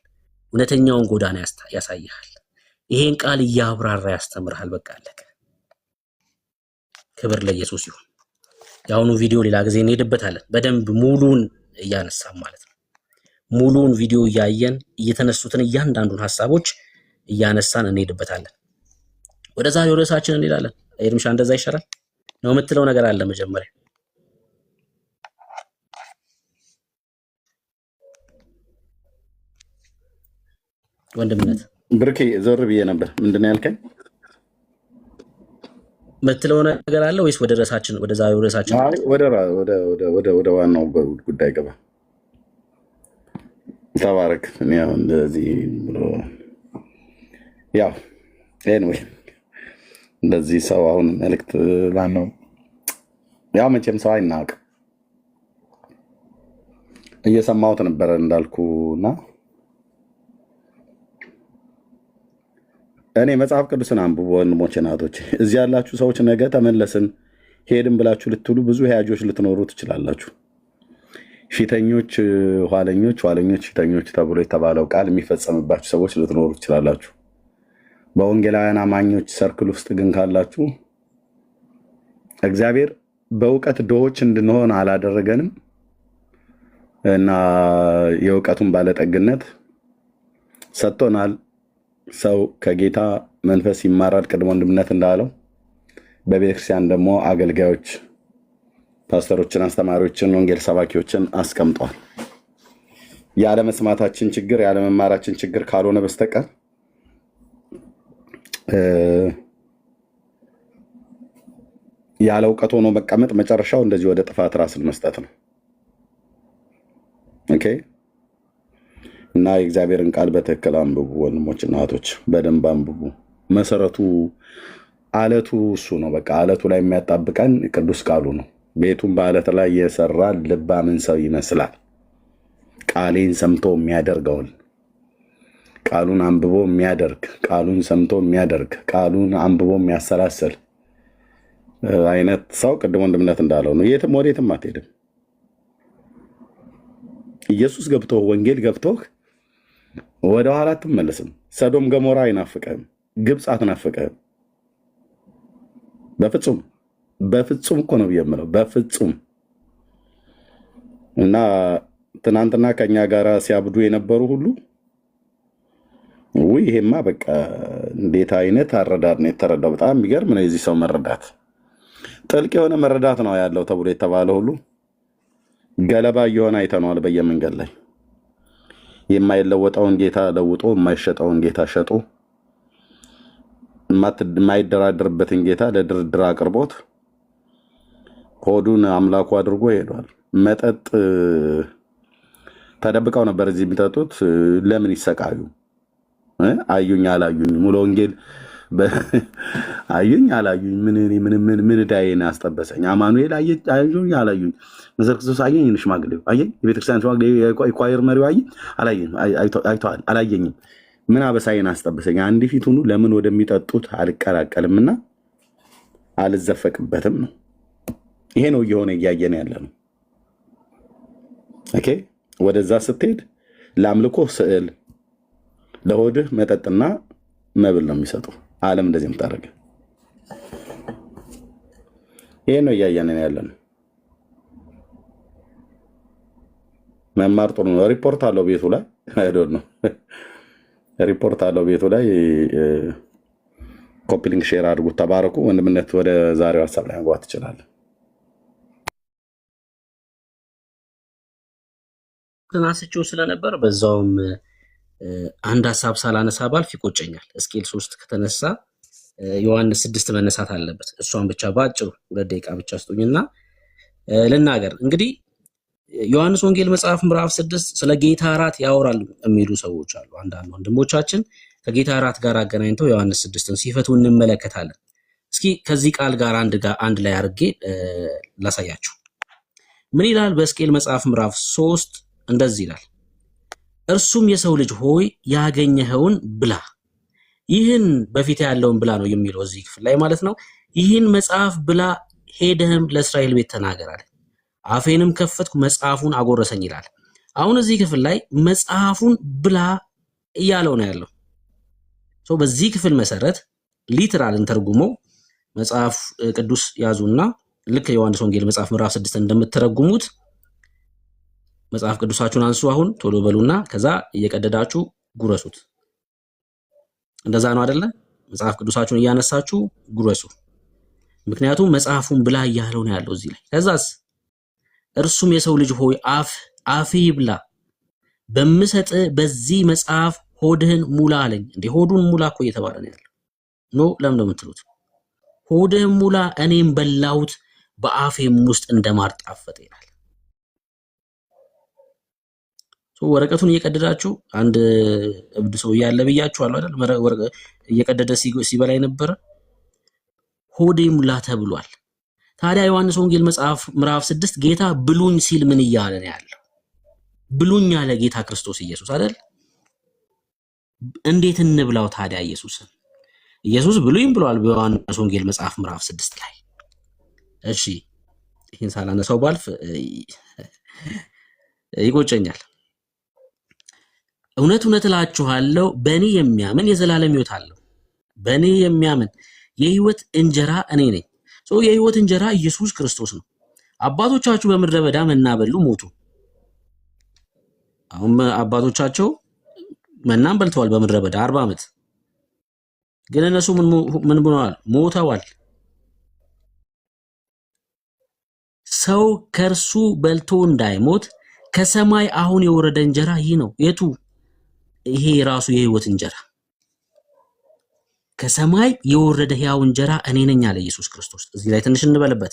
እውነተኛውን ጎዳና ያሳይሃል። ይሄን ቃል እያብራራ ያስተምርሃል። በቃ አለቀ። ክብር ለኢየሱስ ይሁን። ያውኑ ቪዲዮ ሌላ ጊዜ እንሄድበታለን። በደንብ ሙሉን እያነሳን ማለት ነው። ሙሉን ቪዲዮ እያየን እየተነሱትን እያንዳንዱን ሐሳቦች እያነሳን እንሄድበታለን። ወደ ዛሬው ርዕሳችን እንሄዳለን። ኤርምሻ እንደዛ ይሻላል ነው የምትለው ነገር አለ? መጀመሪያ ወንድምነት ብርኬ ዞር ብዬ ነበር። ምንድን ነው ያልከኝ? የምትለው ነገር አለ ወይስ ወደ ርዕሳችን ወደ ዛሬው ርዕሳችን? አይ ወደ ዋናው ጉዳይ ገባ። ተባረክ። ያው እንደዚህ ብሎ ያው ኤኒዌይ እንደዚህ ሰው አሁን መልእክት ማነው ያው መቼም ሰው አይናቅም። እየሰማሁት ነበረ እንዳልኩና እኔ መጽሐፍ ቅዱስን አንብቡ ወንድሞቼ፣ እናቶች። እዚህ ያላችሁ ሰዎች ነገ ተመለስን ሄድን ብላችሁ ልትሉ ብዙ ሄያጆች ልትኖሩ ትችላላችሁ። ፊተኞች ኋለኞች፣ ኋለኞች ፊተኞች ተብሎ የተባለው ቃል የሚፈጸምባችሁ ሰዎች ልትኖሩ ትችላላችሁ። በወንጌላውያን አማኞች ሰርክል ውስጥ ግን ካላችሁ እግዚአብሔር በእውቀት ድሆች እንድንሆን አላደረገንም እና የእውቀቱን ባለጠግነት ሰጥቶናል። ሰው ከጌታ መንፈስ ይማራል፣ ቅድመ ወንድምነት እንዳለው። በቤተክርስቲያን ደግሞ አገልጋዮች፣ ፓስተሮችን፣ አስተማሪዎችን፣ ወንጌል ሰባኪዎችን አስቀምጧል። ያለመስማታችን ችግር ያለመማራችን ችግር ካልሆነ በስተቀር ያለ እውቀት ሆኖ መቀመጥ መጨረሻው እንደዚህ ወደ ጥፋት ራስን መስጠት ነው። ኦኬ። እና የእግዚአብሔርን ቃል በትክክል አንብቡ ወንድሞች እና እህቶች፣ በደንብ አንብቡ። መሰረቱ አለቱ እሱ ነው። በቃ አለቱ ላይ የሚያጣብቀን ቅዱስ ቃሉ ነው። ቤቱን በዓለት ላይ የሰራ ልባምን ሰው ይመስላል። ቃሌን ሰምቶ የሚያደርገውን ቃሉን አንብቦ የሚያደርግ ቃሉን ሰምቶ የሚያደርግ ቃሉን አንብቦ የሚያሰላስል አይነት ሰው ቅድም ወንድምነት እንዳለው ነው። የትም ወዴትም አትሄድም። ኢየሱስ ገብቶ ወንጌል ገብቶ ወደ ኋላ አትመለስም። ሰዶም ገሞራ አይናፍቅህም። ግብፅ አትናፍቅህም። በፍጹም በፍጹም እኮ ነው የምለው፣ በፍጹም። እና ትናንትና ከኛ ጋር ሲያብዱ የነበሩ ሁሉ ውይ ይሄማ በቃ እንዴት አይነት አረዳድ ነው የተረዳው። በጣም የሚገርም ነው የዚህ ሰው መረዳት። ጥልቅ የሆነ መረዳት ነው ያለው ተብሎ የተባለ ሁሉ ገለባ እየሆነ አይተነዋል። በየመንገድ ላይ የማይለወጠውን ጌታ ለውጦ የማይሸጠውን ጌታ ሸጦ የማይደራደርበትን ጌታ ለድርድር አቅርቦት ሆዱን አምላኩ አድርጎ ሄዷል። መጠጥ ተደብቀው ነበር እዚህ የሚጠጡት። ለምን ይሰቃዩ? አዩኝ አላዩኝ ሙሉ ወንጌል አዩኝ አላዩኝ ምን ዳይን አስጠበሰኝ። አማኑኤል አዩኝ አላዩኝ መሰር ክርስቶስ አየኝ። ሽማግሌው አየኝ። የቤተክርስቲያን ሽማግሌ የኳየር መሪው አየኝ አላየኝ አይተዋል አላየኝም። ምን አበሳይን አስጠበሰኝ። አንድ ፊት ሁኑ ለምን ወደሚጠጡት አልቀላቀልምና አልዘፈቅበትም ነው። ይሄ ነው እየሆነ እያየን ያለ ነው። ኦኬ ወደዛ ስትሄድ ለአምልኮ ስዕል፣ ለሆድህ መጠጥና መብል ነው የሚሰጡ። ዓለም እንደዚህ የምታደርግ ይሄ ነው እያየን ያለ ነው። መማር ጥሩ ነው። ሪፖርት አለው ቤቱ ላይ አይዶን ነው ሪፖርት አለው ቤቱ ላይ። ኮፒ ሊንክ ሼር አድርጉት። ተባረኩ። ወንድምነት ወደ ዛሬው ሀሳብ ላይ መግባት ትችላለህ። ተናስቼው ስለነበር በዛውም አንድ ሀሳብ ሳላነሳ ባልፍ ይቆጨኛል። ሕዝቅኤል 3 ከተነሳ ዮሐንስ 6 መነሳት አለበት። እሷን ብቻ ባጭሩ 2 ደቂቃ ብቻ ስጡኝና ልናገር። እንግዲህ ዮሐንስ ወንጌል መጽሐፍ ምዕራፍ 6 ስለ ጌታ እራት ያወራል የሚሉ ሰዎች አሉ። አንዳንድ ወንድሞቻችን ከጌታ እራት ጋር አገናኝተው ዮሐንስ 6ን ሲፈቱ እንመለከታለን። እስኪ ከዚህ ቃል ጋር አንድ ላይ አድርጌ ላሳያችሁ። ምን ይላል? በሕዝቅኤል መጽሐፍ ምዕራፍ 3 እንደዚህ ይላል፣ እርሱም የሰው ልጅ ሆይ ያገኘኸውን ብላ። ይህን በፊት ያለውን ብላ ነው የሚለው እዚህ ክፍል ላይ ማለት ነው። ይህን መጽሐፍ ብላ፣ ሄደህም ለእስራኤል ቤት ተናገር አለ። አፌንም ከፈትኩ መጽሐፉን አጎረሰኝ ይላል። አሁን እዚህ ክፍል ላይ መጽሐፉን ብላ እያለው ነው ያለው። በዚህ ክፍል መሰረት ሊትራል እንተርጉመው መጽሐፍ ቅዱስ ያዙና ልክ የዮሐንስ ወንጌል መጽሐፍ ምዕራፍ 6 እንደምትተረጉሙት መጽሐፍ ቅዱሳችሁን አንሱ። አሁን ቶሎ በሉና ከዛ እየቀደዳችሁ ጉረሱት። እንደዛ ነው አይደለ? መጽሐፍ ቅዱሳችሁን እያነሳችሁ ጉረሱ። ምክንያቱም መጽሐፉን ብላ እያለው ነው ያለው እዚህ ላይ። ከዛስ እርሱም የሰው ልጅ ሆይ አፍ ይብላ፣ በምሰጥ በዚህ መጽሐፍ ሆድህን ሙላ አለኝ። እንዴ ሆዱን ሙላ እኮ እየተባለ ነው ያለው። ኖ ለምን ነው የምትሉት? ሆድህን ሙላ እኔም በላሁት በአፌም ውስጥ እንደማር ጣፈጠ ይላል። ወረቀቱን እየቀደዳችሁ አንድ እብድ ሰው ያለ ብያችኋለሁ አይደል? እየቀደደ ሲበላ የነበረ ሆዴ ሙላ ተብሏል። ታዲያ ዮሐንስ ወንጌል መጽሐፍ ምዕራፍ 6 ጌታ ብሉኝ ሲል ምን እያለ ነው ያለው? ብሉኝ ያለ ጌታ ክርስቶስ ኢየሱስ አይደል? እንዴት እንብላው ታዲያ ኢየሱስን? ኢየሱስ ብሉኝ ብሏል በዮሐንስ ወንጌል መጽሐፍ ምዕራፍ 6 ላይ። እሺ ይህን ሳላነሳው ባልፍ ይቆጨኛል። እውነት እውነት እላችኋለሁ በእኔ የሚያምን የዘላለም ሕይወት አለው። በእኔ የሚያምን የሕይወት እንጀራ እኔ ነኝ። የሕይወት እንጀራ ኢየሱስ ክርስቶስ ነው። አባቶቻችሁ በምድረ በዳ መና በሉ ሞቱ። አሁን አባቶቻቸው መናን በልተዋል በምድረ በዳ 40 ዓመት። ግን እነሱ ምን ብለዋል? ሞተዋል። ሰው ከእርሱ በልቶ እንዳይሞት ከሰማይ አሁን የወረደ እንጀራ ይህ ነው። የቱ? ይሄ ራሱ የሕይወት እንጀራ ከሰማይ የወረደ ሕያው እንጀራ እኔ ነኝ አለ ኢየሱስ ክርስቶስ። እዚህ ላይ ትንሽ እንበልበት።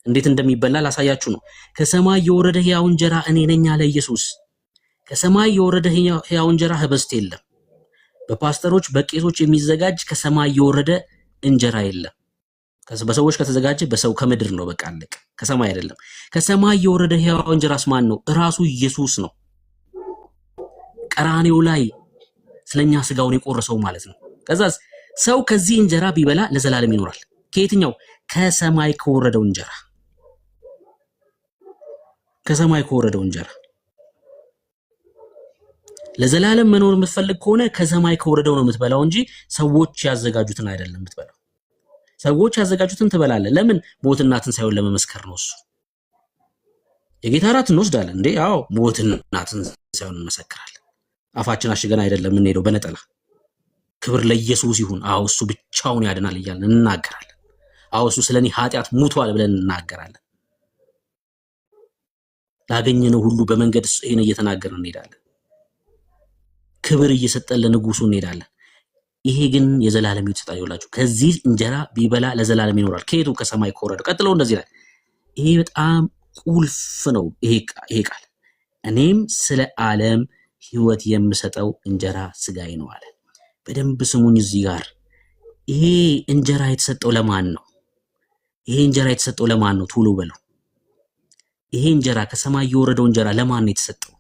እንዴት እንደሚበላ ላሳያችሁ ነው። ከሰማይ የወረደ ሕያው እንጀራ እኔ ነኝ አለ ኢየሱስ። ከሰማይ የወረደ ሕያው እንጀራ ህብስት የለም። በፓስተሮች በቄሶች የሚዘጋጅ ከሰማይ የወረደ እንጀራ የለም። በሰዎች ከተዘጋጀ በሰው ከምድር ነው። በቃ አለቀ። ከሰማይ አይደለም። ከሰማይ የወረደ ሕያው እንጀራስ ማን ነው? ራሱ ኢየሱስ ነው። ቀራንዮ ላይ ስለኛ ስጋውን የቆረሰው ማለት ነው። ከዛስ ሰው ከዚህ እንጀራ ቢበላ ለዘላለም ይኖራል። ከየትኛው? ከሰማይ ከወረደው እንጀራ። ከሰማይ ከወረደው እንጀራ ለዘላለም መኖር የምትፈልግ ከሆነ ከሰማይ ከወረደው ነው የምትበላው እንጂ ሰዎች ያዘጋጁትን አይደለም የምትበላው። ሰዎች ያዘጋጁትን ትበላለህ። ለምን? ሞትና ትንሣኤውን ለመመስከር ነው። እሱ የጌታ እራት እንወስዳለን እንዴ? አዎ፣ ሞትና ትንሣኤውን እንመሰክራለን። አፋችን አሽገን አይደለም የምንሄደው በነጠላ። ክብር ለኢየሱስ ይሁን። አዎ፣ እሱ ብቻውን ያድናል እያልን እንናገራለን። አዎ፣ እሱ ስለኔ ኃጢአት ሙቷል ብለን እንናገራለን። ላገኘነው ሁሉ በመንገድ ይሄን እየተናገርን እንሄዳለን። ክብር እየሰጠን ለንጉሱ እንሄዳለን። ይሄ ግን የዘላለም ሕይወት ይሰጣል። ይላችሁ ከዚህ እንጀራ ቢበላ ለዘላለም ይኖራል። ከየቱ? ከሰማይ ከወረደው። ቀጥሎ እንደዚህ ይላል። ይሄ በጣም ቁልፍ ነው። ይሄ ቃል እኔም ስለ ዓለም ሕይወት የምሰጠው እንጀራ ስጋዬ ነው አለ። በደንብ ስሙኝ እዚህ ጋር። ይሄ እንጀራ የተሰጠው ለማን ነው? ይሄ እንጀራ የተሰጠው ለማን ነው? ቶሎ በሉ። ይሄ እንጀራ ከሰማይ የወረደው እንጀራ ለማን ነው የተሰጠው?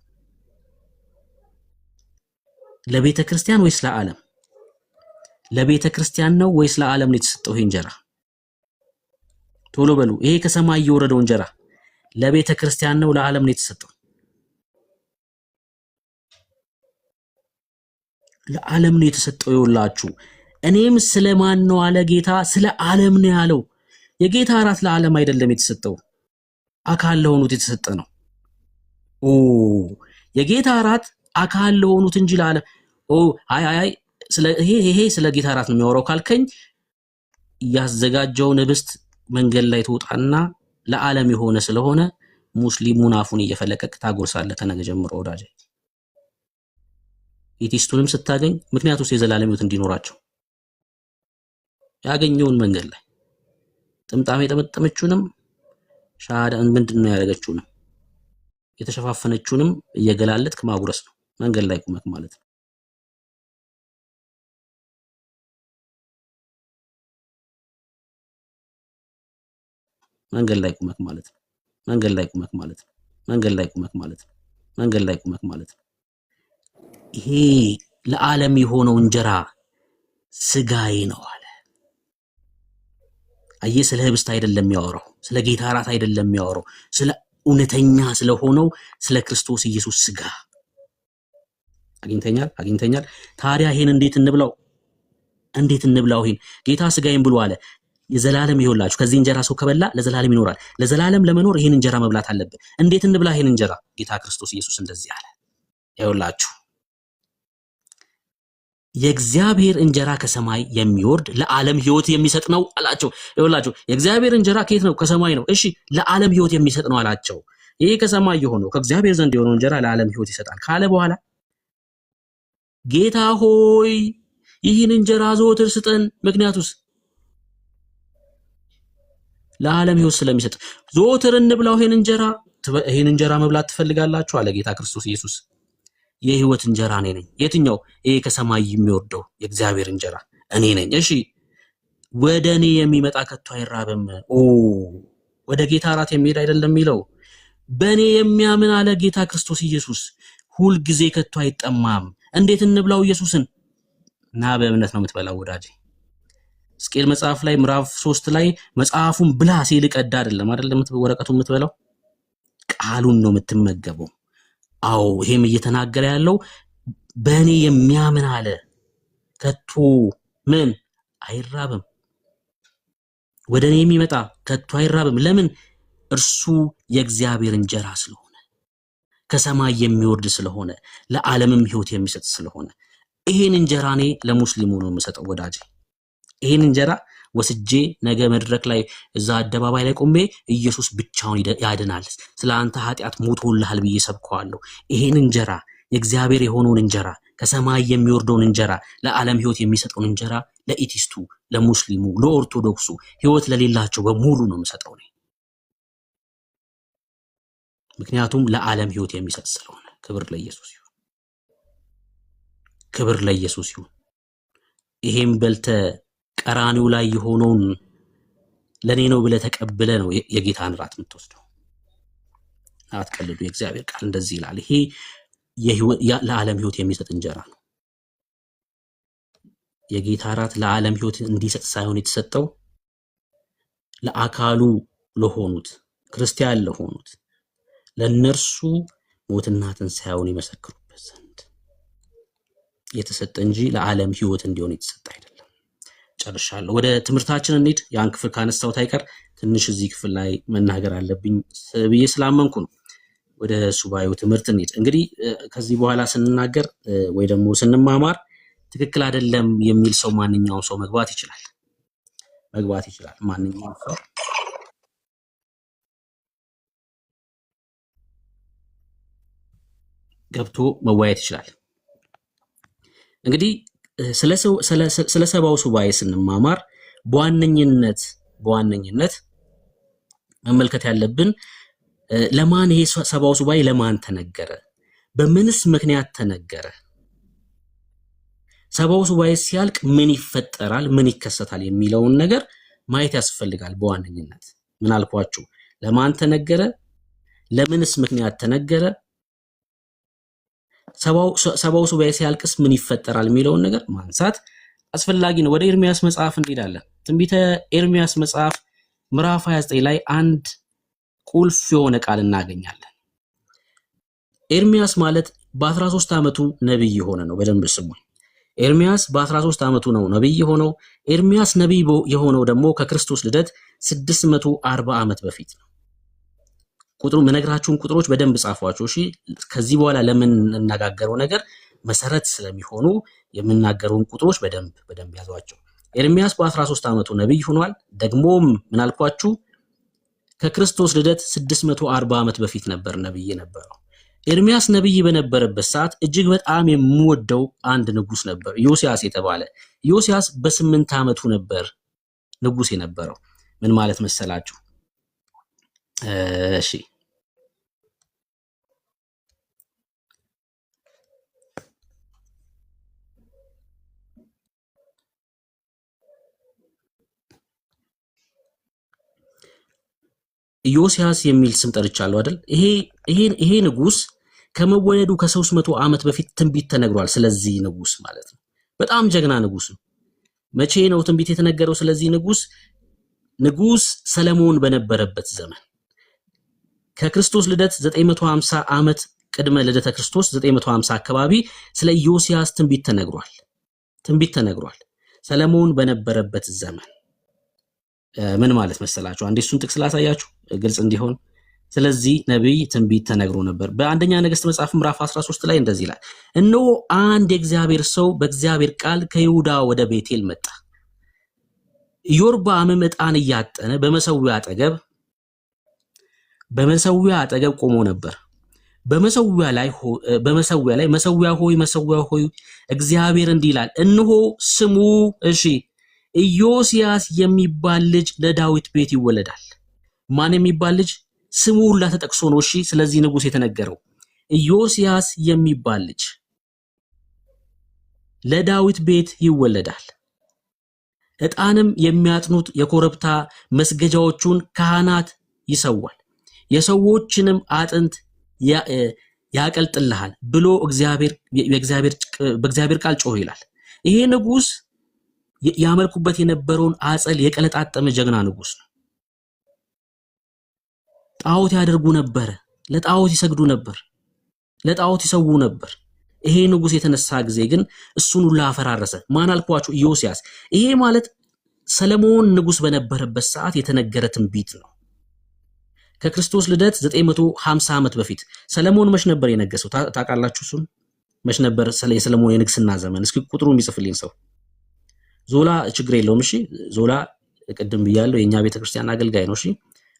ለቤተ ክርስቲያን ወይስ ለዓለም? ለቤተ ክርስቲያን ነው ወይስ ለዓለም ነው የተሰጠው ይሄ እንጀራ? ቶሎ በሉ። ይሄ ከሰማይ የወረደው እንጀራ ለቤተ ክርስቲያን ነው ለዓለም ነው የተሰጠው? ለዓለም ነው የተሰጠው። ይውላችሁ እኔም ስለማን ነው አለ ጌታ? ስለ ዓለም ነው ያለው። የጌታ እራት ለዓለም አይደለም የተሰጠው፣ አካል ለሆኑት የተሰጠ ነው። ኦ የጌታ እራት አካል ለሆኑት እንጂ ለዓለም አይ ስለ ይሄ ስለ ጌታ እራት ነው የሚያወራው ካልከኝ ያዘጋጀውን ህብስት መንገድ ላይ ትወጣና ለዓለም የሆነ ስለሆነ ሙስሊሙን አፉን እየፈለቀቅ ታጎርሳለህ ከነገ ጀምሮ ወዳጄ። ኢቲስቱንም ስታገኝ ምክንያቱስ የዘላለም ሕይወት እንዲኖራቸው ያገኘውን መንገድ ላይ ጥምጣም የጠመጠመችውንም ሻሃዳ ምንድነው ያደረገችውንም የተሸፋፈነችውንም እየገላለጥክ ማጉረስ ነው። መንገድ ላይ ቁመክ ማለት ነው። መንገድ ላይ ቁመክ ማለት ነው። መንገድ ላይ ቁመክ ማለት ነው። መንገድ ላይ ቁመክ ማለት ነው። መንገድ ላይ ቁመክ ማለት ነው። ይሄ ለዓለም የሆነው እንጀራ ስጋዬ ነው አለ። አየህ፣ ስለ ህብስት አይደለም የሚያወራው፣ ስለ ጌታ እራት አይደለም የሚያወራው፣ ስለ እውነተኛ ስለሆነው ስለ ክርስቶስ ኢየሱስ ስጋ። አግኝተኛል። ታዲያ ይሄን እንዴት እንብላው? ይሄን ጌታ ስጋዬን ብሎ አለ። የዘላለም ይሆንላችሁ ከዚህ እንጀራ ሰው ከበላ ለዘላለም ይኖራል። ለዘላለም ለመኖር ይሄን እንጀራ መብላት አለበት። እንዴት እንብላ ይሄን እንጀራ? ጌታ ክርስቶስ ኢየሱስ እንደዚህ አለ። ይኸውላችሁ የእግዚአብሔር እንጀራ ከሰማይ የሚወርድ ለዓለም ሕይወት የሚሰጥ ነው አላቸው። ይኸውላችሁ የእግዚአብሔር እንጀራ ከየት ነው? ከሰማይ ነው። እሺ ለዓለም ሕይወት የሚሰጥ ነው አላቸው። ይሄ ከሰማይ የሆነው ከእግዚአብሔር ዘንድ የሆነው እንጀራ ለዓለም ሕይወት ይሰጣል ካለ በኋላ ጌታ ሆይ ይህን እንጀራ ዘወትር ስጠን። ምክንያቱስ ለዓለም ሕይወት ስለሚሰጥ ዘወትር እንብላው ይሄን እንጀራ መብላት ትፈልጋላችሁ አለ ጌታ ክርስቶስ ኢየሱስ። የሕይወት እንጀራ እኔ ነኝ። የትኛው? ይሄ ከሰማይ የሚወርደው የእግዚአብሔር እንጀራ እኔ ነኝ። እሺ ወደ እኔ የሚመጣ ከቶ አይራብም። ወደ ጌታ እራት የሚሄድ አይደለም የሚለው፣ በእኔ የሚያምን አለ ጌታ ክርስቶስ ኢየሱስ ሁል ጊዜ ከቶ አይጠማም። እንዴት እንብላው ኢየሱስን? እና በእምነት ነው የምትበላው ወዳጄ። ሕዝቅኤል መጽሐፍ ላይ ምዕራፍ 3 ላይ መጽሐፉን ብላ ሲል ቀዳ አይደለም ወረቀቱን የምትበላው፣ ቃሉን ነው የምትመገበው። አዎ ይሄም እየተናገረ ያለው በእኔ የሚያምን አለ ከቶ ምን አይራብም። ወደ እኔ የሚመጣ ከቶ አይራብም። ለምን? እርሱ የእግዚአብሔር እንጀራ ስለሆነ፣ ከሰማይ የሚወርድ ስለሆነ፣ ለዓለምም ሕይወት የሚሰጥ ስለሆነ ይሄን እንጀራ እኔ ለሙስሊሙ ነው የምሰጠው ወዳጄ። ይሄን እንጀራ ወስጄ ነገ መድረክ ላይ እዛ አደባባይ ላይ ቆሜ ኢየሱስ ብቻውን ያድናል፣ ስለ አንተ ኃጢአት ሞቶልሃል ብዬ ሰብከዋለሁ። ይሄን እንጀራ የእግዚአብሔር የሆነውን እንጀራ ከሰማይ የሚወርደውን እንጀራ ለዓለም ሕይወት የሚሰጠውን እንጀራ ለኢቲስቱ፣ ለሙስሊሙ፣ ለኦርቶዶክሱ ሕይወት ለሌላቸው በሙሉ ነው የምሰጠው እኔ። ምክንያቱም ለዓለም ሕይወት የሚሰጥ ስለሆነ። ክብር ለኢየሱስ ይሁን። ክብር ለኢየሱስ ይሁን። ይሄን በልተ ቀራኒው ላይ የሆነውን ለኔ ነው ብለህ ተቀብለ ነው የጌታን ራት የምትወስደው። አትቀልዱ። የእግዚአብሔር ቃል እንደዚህ ይላል። ይሄ ለዓለም ህይወት የሚሰጥ እንጀራ ነው። የጌታ ራት ለዓለም ህይወት እንዲሰጥ ሳይሆን የተሰጠው ለአካሉ ለሆኑት ክርስቲያን ለሆኑት ለነርሱ ሞትና ትንሣኤውን ይመሰክሩበት ዘንድ የተሰጠ እንጂ ለዓለም ህይወት እንዲሆን የተሰጠ አይደለም። ጨርሻለሁ። ወደ ትምህርታችን እንሂድ። ያን ክፍል ካነሳሁት አይቀር ትንሽ እዚህ ክፍል ላይ መናገር አለብኝ ብዬ ስላመንኩ ነው። ወደ ሱባኤው ትምህርት እንሂድ። እንግዲህ ከዚህ በኋላ ስንናገር ወይ ደግሞ ስንማማር ትክክል አይደለም የሚል ሰው ማንኛውም ሰው መግባት ይችላል። ማንኛውም ሰው ገብቶ መወያየት ይችላል። እንግዲህ ስለ ሰባው ሱባኤ ስንማማር በዋነኝነት መመልከት ያለብን ለማን ይሄ ሰባው ሱባኤ ለማን ተነገረ፣ በምንስ ምክንያት ተነገረ፣ ሰባው ሱባኤ ሲያልቅ ምን ይፈጠራል፣ ምን ይከሰታል የሚለውን ነገር ማየት ያስፈልጋል። በዋነኝነት ምን አልኳችሁ? ለማን ተነገረ፣ ለምንስ ምክንያት ተነገረ፣ ሰባው ሱባኤ ሲያልቅስ ምን ይፈጠራል የሚለውን ነገር ማንሳት አስፈላጊ ነው። ወደ ኤርሚያስ መጽሐፍ እንሄዳለን። ትንቢተ ኤርሚያስ መጽሐፍ ምዕራፍ 29 ላይ አንድ ቁልፍ የሆነ ቃል እናገኛለን። ኤርሚያስ ማለት በ13 ዓመቱ ነብይ የሆነ ነው። በደንብ ስሙኝ። ኤርሚያስ በ13 ዓመቱ ነው ነብይ የሆነው። ኤርሚያስ ነብይ የሆነው ደግሞ ከክርስቶስ ልደት 640 ዓመት በፊት ነው። መነግራችሁን ቁጥሮች በደንብ ጻፏቸው። እሺ፣ ከዚህ በኋላ ለምን እንነጋገረው ነገር መሰረት ስለሚሆኑ የምናገረውን ቁጥሮች በደንብ ያዟቸው። ኤርሚያስ በ13 ዓመቱ ነብይ ሆኗል። ደግሞም ምን አልኳችሁ? ከክርስቶስ ልደት 640 ዓመት በፊት ነበር ነብይ የነበረው። ኤርሚያስ ነብይ በነበረበት ሰዓት እጅግ በጣም የምወደው አንድ ንጉስ ነበር፣ ዮሲያስ የተባለ። ዮሲያስ በ8 ዓመቱ ነበር ንጉስ የነበረው። ምን ማለት መሰላችሁ? እሺ ዮሲያስ የሚል ስም ጠርቻለሁ አይደል? ይሄ ንጉስ ከመወለዱ ከ300 ዓመት በፊት ትንቢት ተነግሯል። ስለዚህ ንጉስ ማለት ነው። በጣም ጀግና ንጉስ ነው። መቼ ነው ትንቢት የተነገረው ስለዚህ ንጉስ? ንጉስ ሰለሞን በነበረበት ዘመን ከክርስቶስ ልደት 950 ዓመት ቅድመ ልደተ ክርስቶስ 950 አካባቢ ስለ ዮሲያስ ትንቢት ተነግሯል። ሰለሞን በነበረበት ዘመን ምን ማለት መሰላችሁ? አንዴ እሱን ጥቅስ ላሳያችሁ ግልጽ እንዲሆን። ስለዚህ ነብይ ትንቢት ተነግሮ ነበር። በአንደኛ ነገሥት መጽሐፍ ምዕራፍ 13 ላይ እንደዚህ ይላል፣ እነሆ አንድ የእግዚአብሔር ሰው በእግዚአብሔር ቃል ከይሁዳ ወደ ቤቴል መጣ። ኢዮርብዓምም ዕጣን እያጠነ በመሰዊያ አጠገብ ቆሞ ነበር። በመሰዊያ ላይ መሰዊያ ሆይ እግዚአብሔር እንዲህ ይላል፣ እነሆ ስሙ ኢዮስያስ የሚባል ልጅ ለዳዊት ቤት ይወለዳል። ማን የሚባል ልጅ? ስሙ ሁላ ተጠቅሶ ነው። እሺ፣ ስለዚህ ንጉስ የተነገረው ኢዮስያስ የሚባል ልጅ ለዳዊት ቤት ይወለዳል። ዕጣንም የሚያጥኑት የኮረብታ መስገጃዎቹን ካህናት ይሰዋል፣ የሰዎችንም አጥንት ያቀልጥልሃል ብሎ በእግዚአብሔር ቃል ጮህ ይላል። ይሄ ንጉስ ያመልኩበት የነበረውን አጸል የቀለጣጠመ ጀግና ንጉስ ነው። ጣዖት ያደርጉ ነበር፣ ለጣዖት ይሰግዱ ነበር፣ ለጣዖት ይሰዉ ነበር። ይሄ ንጉስ የተነሳ ጊዜ ግን እሱን ሁሉ አፈራረሰ። ማን አልኳችሁ? ኢዮስያስ። ይሄ ማለት ሰለሞን ንጉስ በነበረበት ሰዓት የተነገረ ትንቢት ነው። ከክርስቶስ ልደት 950 ዓመት በፊት ሰለሞን መች ነበር የነገሰው? ታውቃላችሁ? እሱን መች ነበር የሰለሞን የንግስና ዘመን? እስኪ ቁጥሩን የሚጽፍልኝ ሰው። ዞላ ችግር የለውም። እሺ፣ ዞላ ቅድም ብያለሁ የኛ ቤተክርስቲያን አገልጋይ ነው። እሺ፣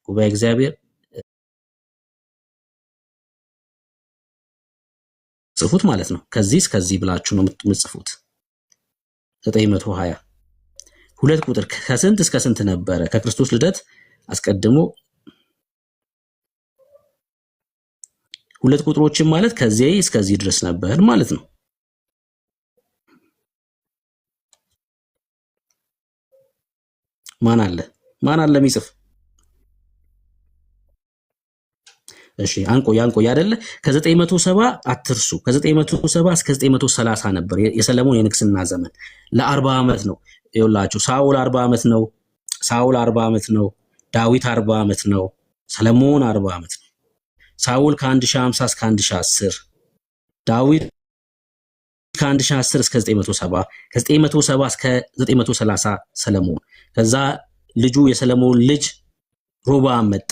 ጉባኤ እግዚአብሔር ጽፉት ማለት ነው። ከዚህ እስከዚህ ብላችሁ ነው የምትጽፉት። 920 ሁለት ቁጥር ከስንት እስከ ስንት ነበረ? ከክርስቶስ ልደት አስቀድሞ ሁለት ቁጥሮችን ማለት ከዚህ እስከዚህ ድረስ ነበር ማለት ነው። ማን አለ? ማን አለ የሚጽፍ? እሺ አንቆይ አይደለ? ከ970 አትርሱ። ከ970 እስከ 930 ነበር የሰለሞን የንግስና ዘመን። ለ40 ዓመት ነው። ይኸውላችሁ ሳኦል 40 ዓመት ነው። ሳኦል 40 ዓመት ነው። ዳዊት 40 ዓመት ነው። ሰለሞን 40 ዓመት ነው። ሳኦል ከ1050 እስከ 1010፣ ዳዊት ከ1010 እስከ 970፣ ከ970 እስከ 930 ሰለሞን። ከዛ ልጁ የሰለሞን ልጅ ሮብዓም መጣ።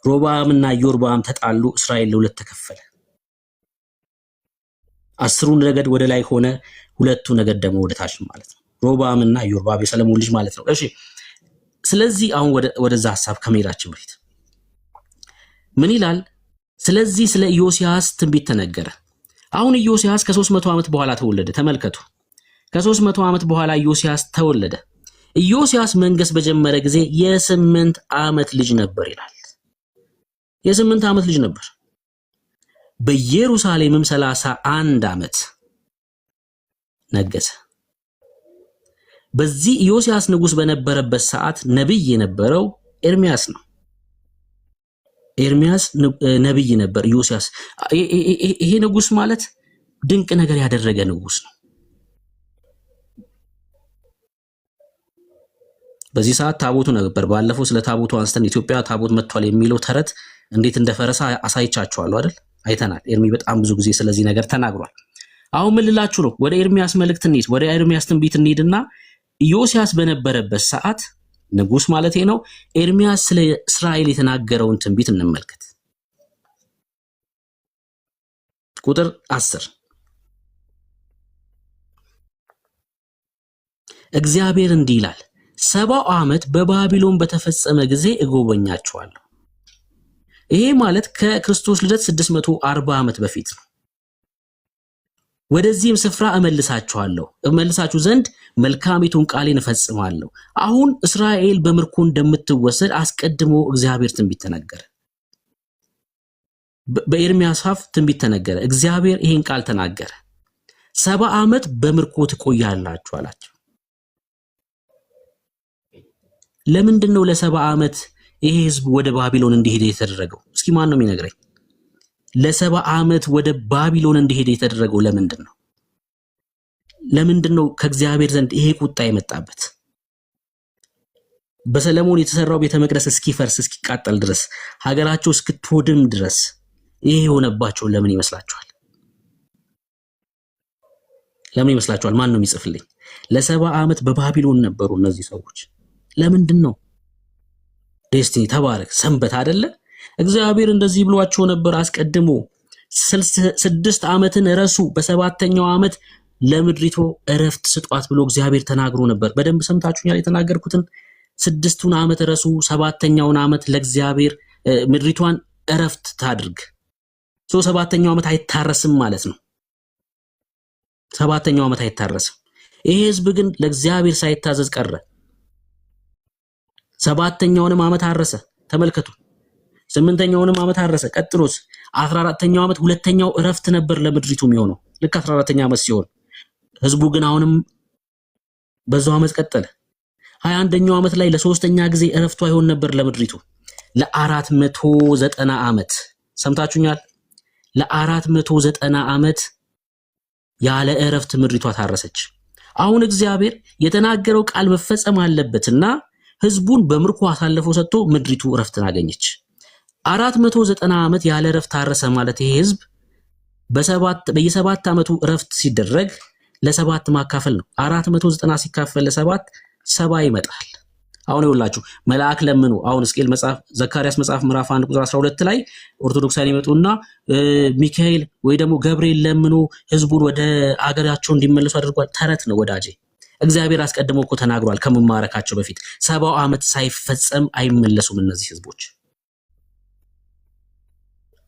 ሮብዓምና ኢዮርብዓም ተጣሉ። እስራኤል ለሁለት ተከፈለ። 10ሩ ነገድ ወደ ላይ ሆነ፣ 2ቱ ነገድ ደግሞ ወደ ታች ማለት ነው። ሮብዓምና ኢዮርብዓም የሰለሞን ልጅ ማለት ነው። እሺ ስለዚህ አሁን ወደዛ ሐሳብ ከመሄዳችን በፊት ምን ይላል? ስለዚህ ስለ ኢዮስያስ ትንቢት ተነገረ። አሁን ኢዮስያስ ከ300 ዓመት በኋላ ተወለደ። ተመልከቱ፣ ከ300 ዓመት በኋላ ኢዮስያስ ተወለደ። ኢዮስያስ መንገስ በጀመረ ጊዜ የ8 ዓመት ልጅ ነበር ይላል። የ8 ዓመት ልጅ ነበር። በኢየሩሳሌምም 31 ዓመት ነገሰ። በዚህ ኢዮስያስ ንጉስ በነበረበት ሰዓት ነብይ የነበረው ኤርሚያስ ነው። ኤርሚያስ ነብይ ነበር። ኢዮስያስ ይሄ ንጉስ ማለት ድንቅ ነገር ያደረገ ንጉስ ነው። በዚህ ሰዓት ታቦቱ ነበር። ባለፈው ስለ ታቦቱ አንስተን ኢትዮጵያ ታቦት መጥቷል የሚለው ተረት እንዴት እንደፈረሰ አሳይቻችኋለሁ አይደል? አይተናል። ኤርሚ በጣም ብዙ ጊዜ ስለዚህ ነገር ተናግሯል። አሁን ምን ልላችሁ ነው? ወደ ኤርሚያስ መልእክት እንሂድ። ወደ ኤርሚያስ ትንቢት እንሂድና ኢዮስያስ በነበረበት ሰዓት ንጉስ ማለት ነው ኤርሚያስ ስለ እስራኤል የተናገረውን ትንቢት እንመልከት። ቁጥር 10 እግዚአብሔር እንዲህ ይላል፣ 70 ዓመት በባቢሎን በተፈጸመ ጊዜ እጎበኛችኋለሁ። ይሄ ማለት ከክርስቶስ ልደት 640 ዓመት በፊት ነው። ወደዚህም ስፍራ እመልሳችሁ ዘንድ መልካሚቱን ቃሌን እፈጽማለሁ። አሁን እስራኤል በምርኮ እንደምትወሰድ አስቀድሞ እግዚአብሔር ትንቢት ተናገረ። በኤርሚያስ አፍ ትንቢት ተነገረ። እግዚአብሔር ይሄን ቃል ተናገረ። 70 ዓመት በምርኮ ትቆያላችሁ አላቸው። ለምንድን ነው ለ70 ዓመት ይሄ ህዝብ ወደ ባቢሎን እንዲሄድ የተደረገው? እስኪ ማን ነው የሚነግረኝ? ለ70 ዓመት ወደ ባቢሎን እንዲሄድ የተደረገው ለምንድን ነው? ለምንድን ነው ከእግዚአብሔር ዘንድ ይሄ ቁጣ የመጣበት? በሰለሞን የተሰራው ቤተ መቅደስ እስኪፈርስ እስኪቃጠል ድረስ ሀገራቸው እስክትወድም ድረስ ይሄ የሆነባቸው ለምን ይመስላችኋል? ለምን ይመስላችኋል? ማን ነው የሚጽፍልኝ? ለ70 ዓመት በባቢሎን ነበሩ እነዚህ ሰዎች። ለምንድን ነው? ዴስቲኒ ተባረክ ሰንበት አይደለ? እግዚአብሔር እንደዚህ ብሏቸው ነበር አስቀድሞ 6 ዓመትን ረሱ፣ በሰባተኛው ዓመት ለምድሪቱ እረፍት ስጧት ብሎ እግዚአብሔር ተናግሮ ነበር። በደንብ ሰምታችሁኛል የተናገርኩትን። 6ቱን ዓመት ረሱ፣ 7ኛውን ዓመት ለእግዚአብሔር ምድሪቷን እረፍት ታድርግ። 7ኛው ዓመት አይታረስም ማለት ነው። 7ኛው ዓመት አይታረስም። ይሄ ህዝብ ግን ለእግዚአብሔር ሳይታዘዝ ቀረ። 7ኛውንም ዓመት አረሰ። ተመልከቱ። 8ኛውንም ዓመት አረሰ። ቀጥሎስ 14ኛው ዓመት ሁለተኛው እረፍት ነበር ለምድሪቱ የሚሆነው። ልክ 14ኛ ዓመት ሲሆን ህዝቡ ግን አሁንም በዛው ዓመት ቀጠለ። 21ኛው ዓመት ላይ ለሶስተኛ ጊዜ እረፍቷ ይሆን ነበር ለምድሪቱ ለ490 ዓመት። ሰምታችሁኛል? ለ490 ዓመት ያለ እረፍት ምድሪቷ ታረሰች። አሁን እግዚአብሔር የተናገረው ቃል መፈጸም አለበትና ህዝቡን በምርኮ አሳልፎ ሰጥቶ ምድሪቱ እረፍትን አገኘች። 490 ዓመት ያለ እረፍት ታረሰ ማለት ይሄ ህዝብ በየ7 ዓመቱ እረፍት ሲደረግ ለ7 ማካፈል ነው። 490 ሲካፈል ለ7 70 ይመጣል። አሁን ይኸውላችሁ መልአክ ለምኑ። አሁን ሕዝቅኤል መጽሐፍ ዘካርያስ መጽሐፍ ምዕራፍ 1 ቁጥር 12 ላይ ኦርቶዶክሳውያን ይመጡና ሚካኤል ወይ ደግሞ ገብርኤል ለምኑ ህዝቡን ወደ አገራቸው እንዲመለሱ አድርጓል። ተረት ነው ወዳጄ። እግዚአብሔር አስቀድሞ እኮ ተናግሯል ከመማረካቸው በፊት 70 ዓመት ሳይፈጸም አይመለሱም እነዚህ ህዝቦች።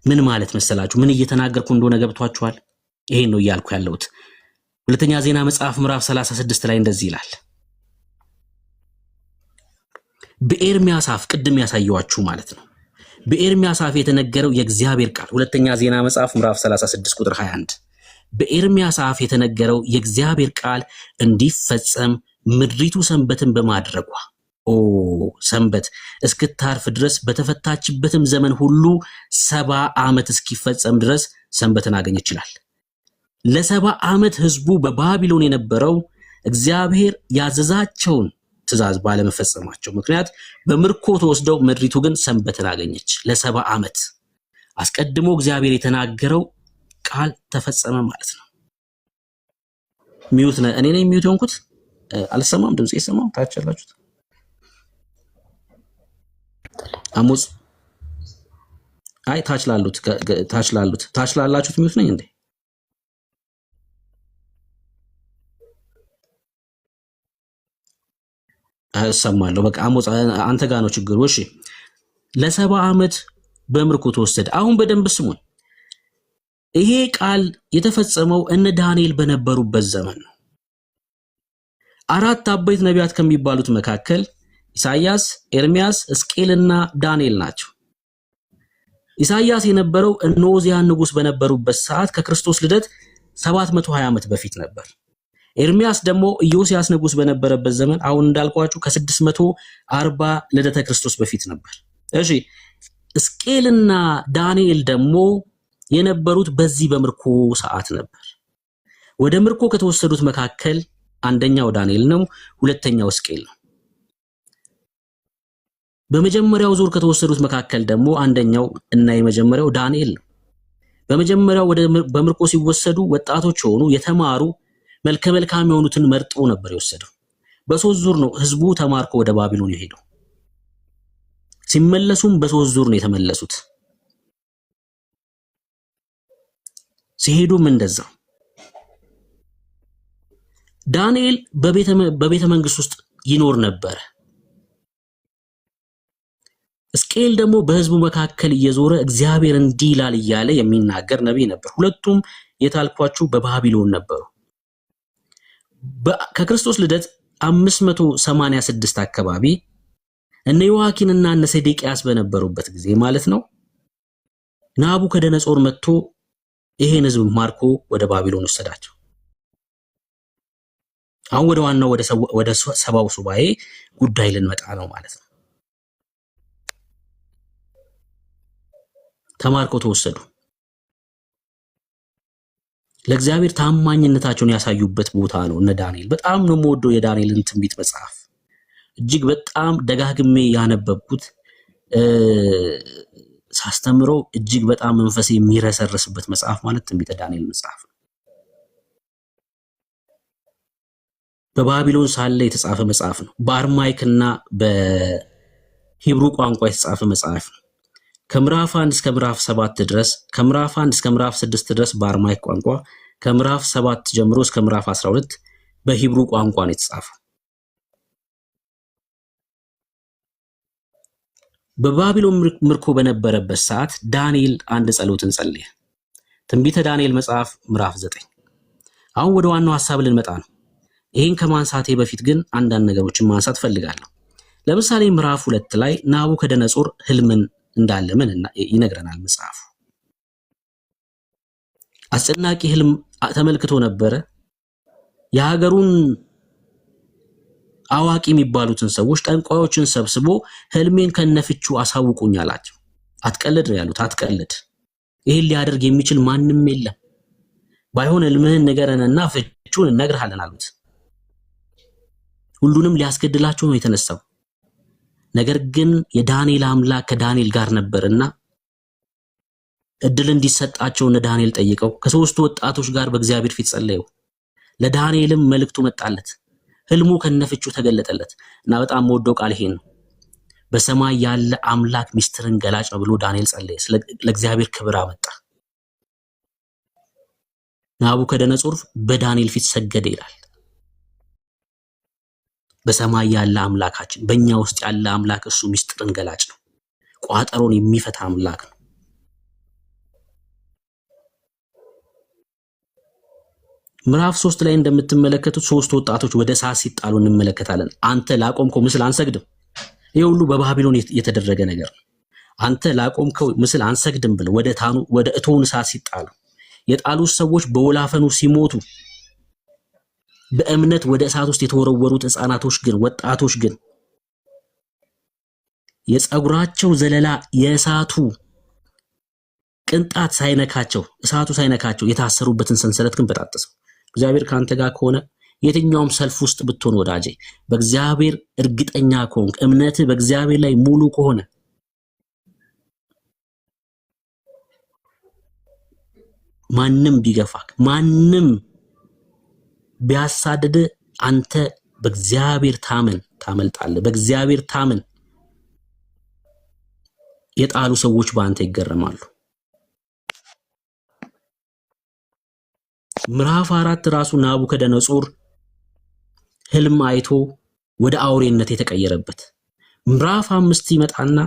ምን ማለት መሰላችሁ? ምን እየተናገርኩ እንደሆነ ገብቷችኋል? ይሄን ነው እያልኩ ያለሁት። ሁለተኛ ዜና መጽሐፍ ምዕራፍ 36 ላይ እንደዚህ ይላል። በኤርሚያስ አፍ ቅድም ያሳየዋችሁ ማለት ነው። በኤርሚያስ አፍ የተነገረው የእግዚአብሔር ቃል ሁለተኛ ዜና መጽሐፍ ምዕራፍ 36 ቁጥር 21 በኤርሚያስ አፍ የተነገረው የእግዚአብሔር ቃል እንዲፈጸም ምድሪቱ ሰንበትን በማድረጓ ሰንበት እስክታርፍ ድረስ በተፈታችበትም ዘመን ሁሉ 70 ዓመት እስኪፈጸም ድረስ ሰንበትን አገኘች ይችላል። ለ70 ዓመት ህዝቡ በባቢሎን የነበረው እግዚአብሔር ያዘዛቸውን ትእዛዝ ባለመፈጸማቸው ምክንያት በምርኮ ተወስደው ምድሪቱ ግን ሰንበትን አገኘች። ለ70 ዓመት አስቀድሞ እግዚአብሔር የተናገረው ቃል ተፈጸመ ማለት ነው። ሚዩት እኔ ነኝ ሚዩት ሆንኩት። አልሰማም፣ ድምጽ ይሰማው? ታች ያላችሁት አሙስ አይ ታች ላላችሁት ሚዩት ነኝ እንዴ? እሰማለሁ። በቃ አሞጽ አንተ ጋር ነው ችግሩ። እሺ ለ70 ዓመት በምርኮ ተወሰደ። አሁን በደንብ ስሙን። ይሄ ቃል የተፈጸመው እነ ዳንኤል በነበሩበት ዘመን ነው። 4 አበይት ነቢያት ከሚባሉት መካከል ኢሳይያስ፣ ኤርሚያስ፣ ሕዝቅኤልና ዳንኤል ናቸው። ኢሳይያስ የነበረው እነ ዖዝያን ንጉስ በነበሩበት ሰዓት ከክርስቶስ ልደት 720 ዓመት በፊት ነበር። ኤርሚያስ ደግሞ ኢዮስያስ ንጉስ በነበረበት ዘመን አሁን እንዳልኳችሁ ከ640 ልደተ ክርስቶስ በፊት ነበር። እሺ ሕዝቅኤልና ዳንኤል ደግሞ የነበሩት በዚህ በምርኮ ሰዓት ነበር። ወደ ምርኮ ከተወሰዱት መካከል አንደኛው ዳንኤል ነው፣ ሁለተኛው ሕዝቅኤል ነው። በመጀመሪያው ዙር ከተወሰዱት መካከል ደግሞ አንደኛው እና የመጀመሪያው ዳንኤል ነው። በመጀመሪያው በምርኮ ሲወሰዱ ወጣቶች ሆኑ የተማሩ መልከ መልካም የሆኑትን መርጦ ነበር የወሰደው። በ3 ዙር ነው ህዝቡ ተማርኮ ወደ ባቢሎን የሄደው። ሲመለሱም በ3 ዙር ነው የተመለሱት። ሲሄዱም እንደዛው። ዳንኤል በቤተ መንግስት ውስጥ ይኖር ነበር። ሕዝቅኤል ደግሞ በህዝቡ መካከል እየዞረ እግዚአብሔር እንዲህ ይላል እያለ የሚናገር ነብይ ነበር። ሁለቱም የታልኳችሁ በባቢሎን ነበሩ። ከክርስቶስ ልደት 586 አካባቢ እነ ዮአኪንና እነ ሴዴቅያስ በነበሩበት ጊዜ ማለት ነው ናቡከደነጾር መጥቶ ይሄን ህዝብ ማርኮ ወደ ባቢሎን ወሰዳቸው። አሁን ወደ ዋናው ወደ ሰባው ሱባኤ ጉዳይ ልንመጣ ነው ማለት ነው። ተማርኮ ተወሰዱ። ለእግዚአብሔር ታማኝነታቸውን ያሳዩበት ቦታ ነው። እነ ዳንኤል በጣም ነው የምወደው የዳንኤልን ትንቢት መጽሐፍ፣ እጅግ በጣም ደጋግሜ ያነበብኩት ሳስተምረው እጅግ በጣም መንፈሴ የሚረሰርስበት መጽሐፍ ማለት ትንቢተ ዳንኤል መጽሐፍ ነው። በባቢሎን ሳለ የተጻፈ መጽሐፍ ነው። በአርማይክና በሂብሩ ቋንቋ የተጻፈ መጽሐፍ ነው። ከምዕራፍ 1 እስከ ምዕራፍ 7 ድረስ፣ ከምዕራፍ 1 እስከ ምዕራፍ 6 ድረስ በአርማይክ ቋንቋ፣ ከምዕራፍ 7 ጀምሮ እስከ ምዕራፍ 12 በሂብሩ ቋንቋ ነው የተጻፈው። በባቢሎን ምርኮ በነበረበት ሰዓት ዳንኤል አንድ ጸሎትን ጸለየ። ትንቢተ ዳንኤል መጽሐፍ ምዕራፍ 9። አሁን ወደ ዋናው ሐሳብ ልንመጣ ነው። ይሄን ከማንሳቴ በፊት ግን አንዳንድ ነገሮችን ማንሳት ፈልጋለሁ። ለምሳሌ ምዕራፍ 2 ላይ ናቡከደነጾር ህልምን እንዳለምን ይነግረናል መጽሐፉ። አስጨናቂ ህልም ተመልክቶ ነበረ። የሀገሩን አዋቂ የሚባሉትን ሰዎች ጠንቋዮችን ሰብስቦ ህልሜን ከነፍቹ አሳውቁኝ አላቸው። አትቀልድ ነው ያሉት። አትቀልድ፣ ይሄን ሊያደርግ የሚችል ማንም የለም። ባይሆን ህልምህን ንገረንና ፍቹን እነግርሃለን አሉት። ሁሉንም ሊያስገድላቸው ነው የተነሳው። ነገር ግን የዳንኤል አምላክ ከዳንኤል ጋር ነበርና እድል እንዲሰጣቸው እነ ዳንኤል ጠይቀው ከ3 ወጣቶች ጋር በእግዚአብሔር ፊት ጸለዩ። ለዳንኤልም መልእክቱ መጣለት፣ ህልሙ ከነፍቹ ተገለጠለት እና በጣም ወደው ቃል ይሄን ነው። በሰማይ ያለ አምላክ ሚስጥርን ገላጭ ነው ብሎ ዳንኤል ጸለየ። ለእግዚአብሔር ክብር አመጣ። ናቡከደነጾር በዳንኤል ፊት ሰገደ ይላል። በሰማይ ያለ አምላካችን፣ በእኛ ውስጥ ያለ አምላክ እሱ ሚስጥርን ገላጭ ነው። ቋጠሮን የሚፈታ አምላክ ነው። ምዕራፍ 3 ላይ እንደምትመለከቱት 3 ወጣቶች ወደ እሳት ሲጣሉ እንመለከታለን። አንተ ላቆምከው ምስል አንሰግድም። ይሄ ሁሉ በባቢሎን የተደረገ ነገር ነው። አንተ ላቆምከው ምስል አንሰግድም ብለው ወደ እቶን እሳት ሲጣሉ፣ የጣሉት ሰዎች በወላፈኑ ሲሞቱ፣ በእምነት ወደ እሳት ውስጥ የተወረወሩት ህፃናቶች ግን ወጣቶች ግን የፀጉራቸው ዘለላ የእሳቱ ቅንጣት ሳይነካቸው እሳቱ ሳይነካቸው የታሰሩበትን ሰንሰለት ግን በጣጠሰው። እግዚአብሔር ካንተ ጋር ከሆነ የትኛውም ሰልፍ ውስጥ ብትሆን ወዳጄ በእግዚአብሔር እርግጠኛ ከሆንክ እምነትህ በእግዚአብሔር ላይ ሙሉ ከሆነ ማንም ቢገፋክ ማንም ቢያሳድድ አንተ በእግዚአብሔር ታመን ታመልጣለህ። በእግዚአብሔር ታመን የጣሉ ሰዎች በአንተ ይገረማሉ። ምዕራፍ 4 ራሱ ናቡከደነጾር ህልም አይቶ ወደ አውሬነት የተቀየረበት ምዕራፍ 5 ይመጣና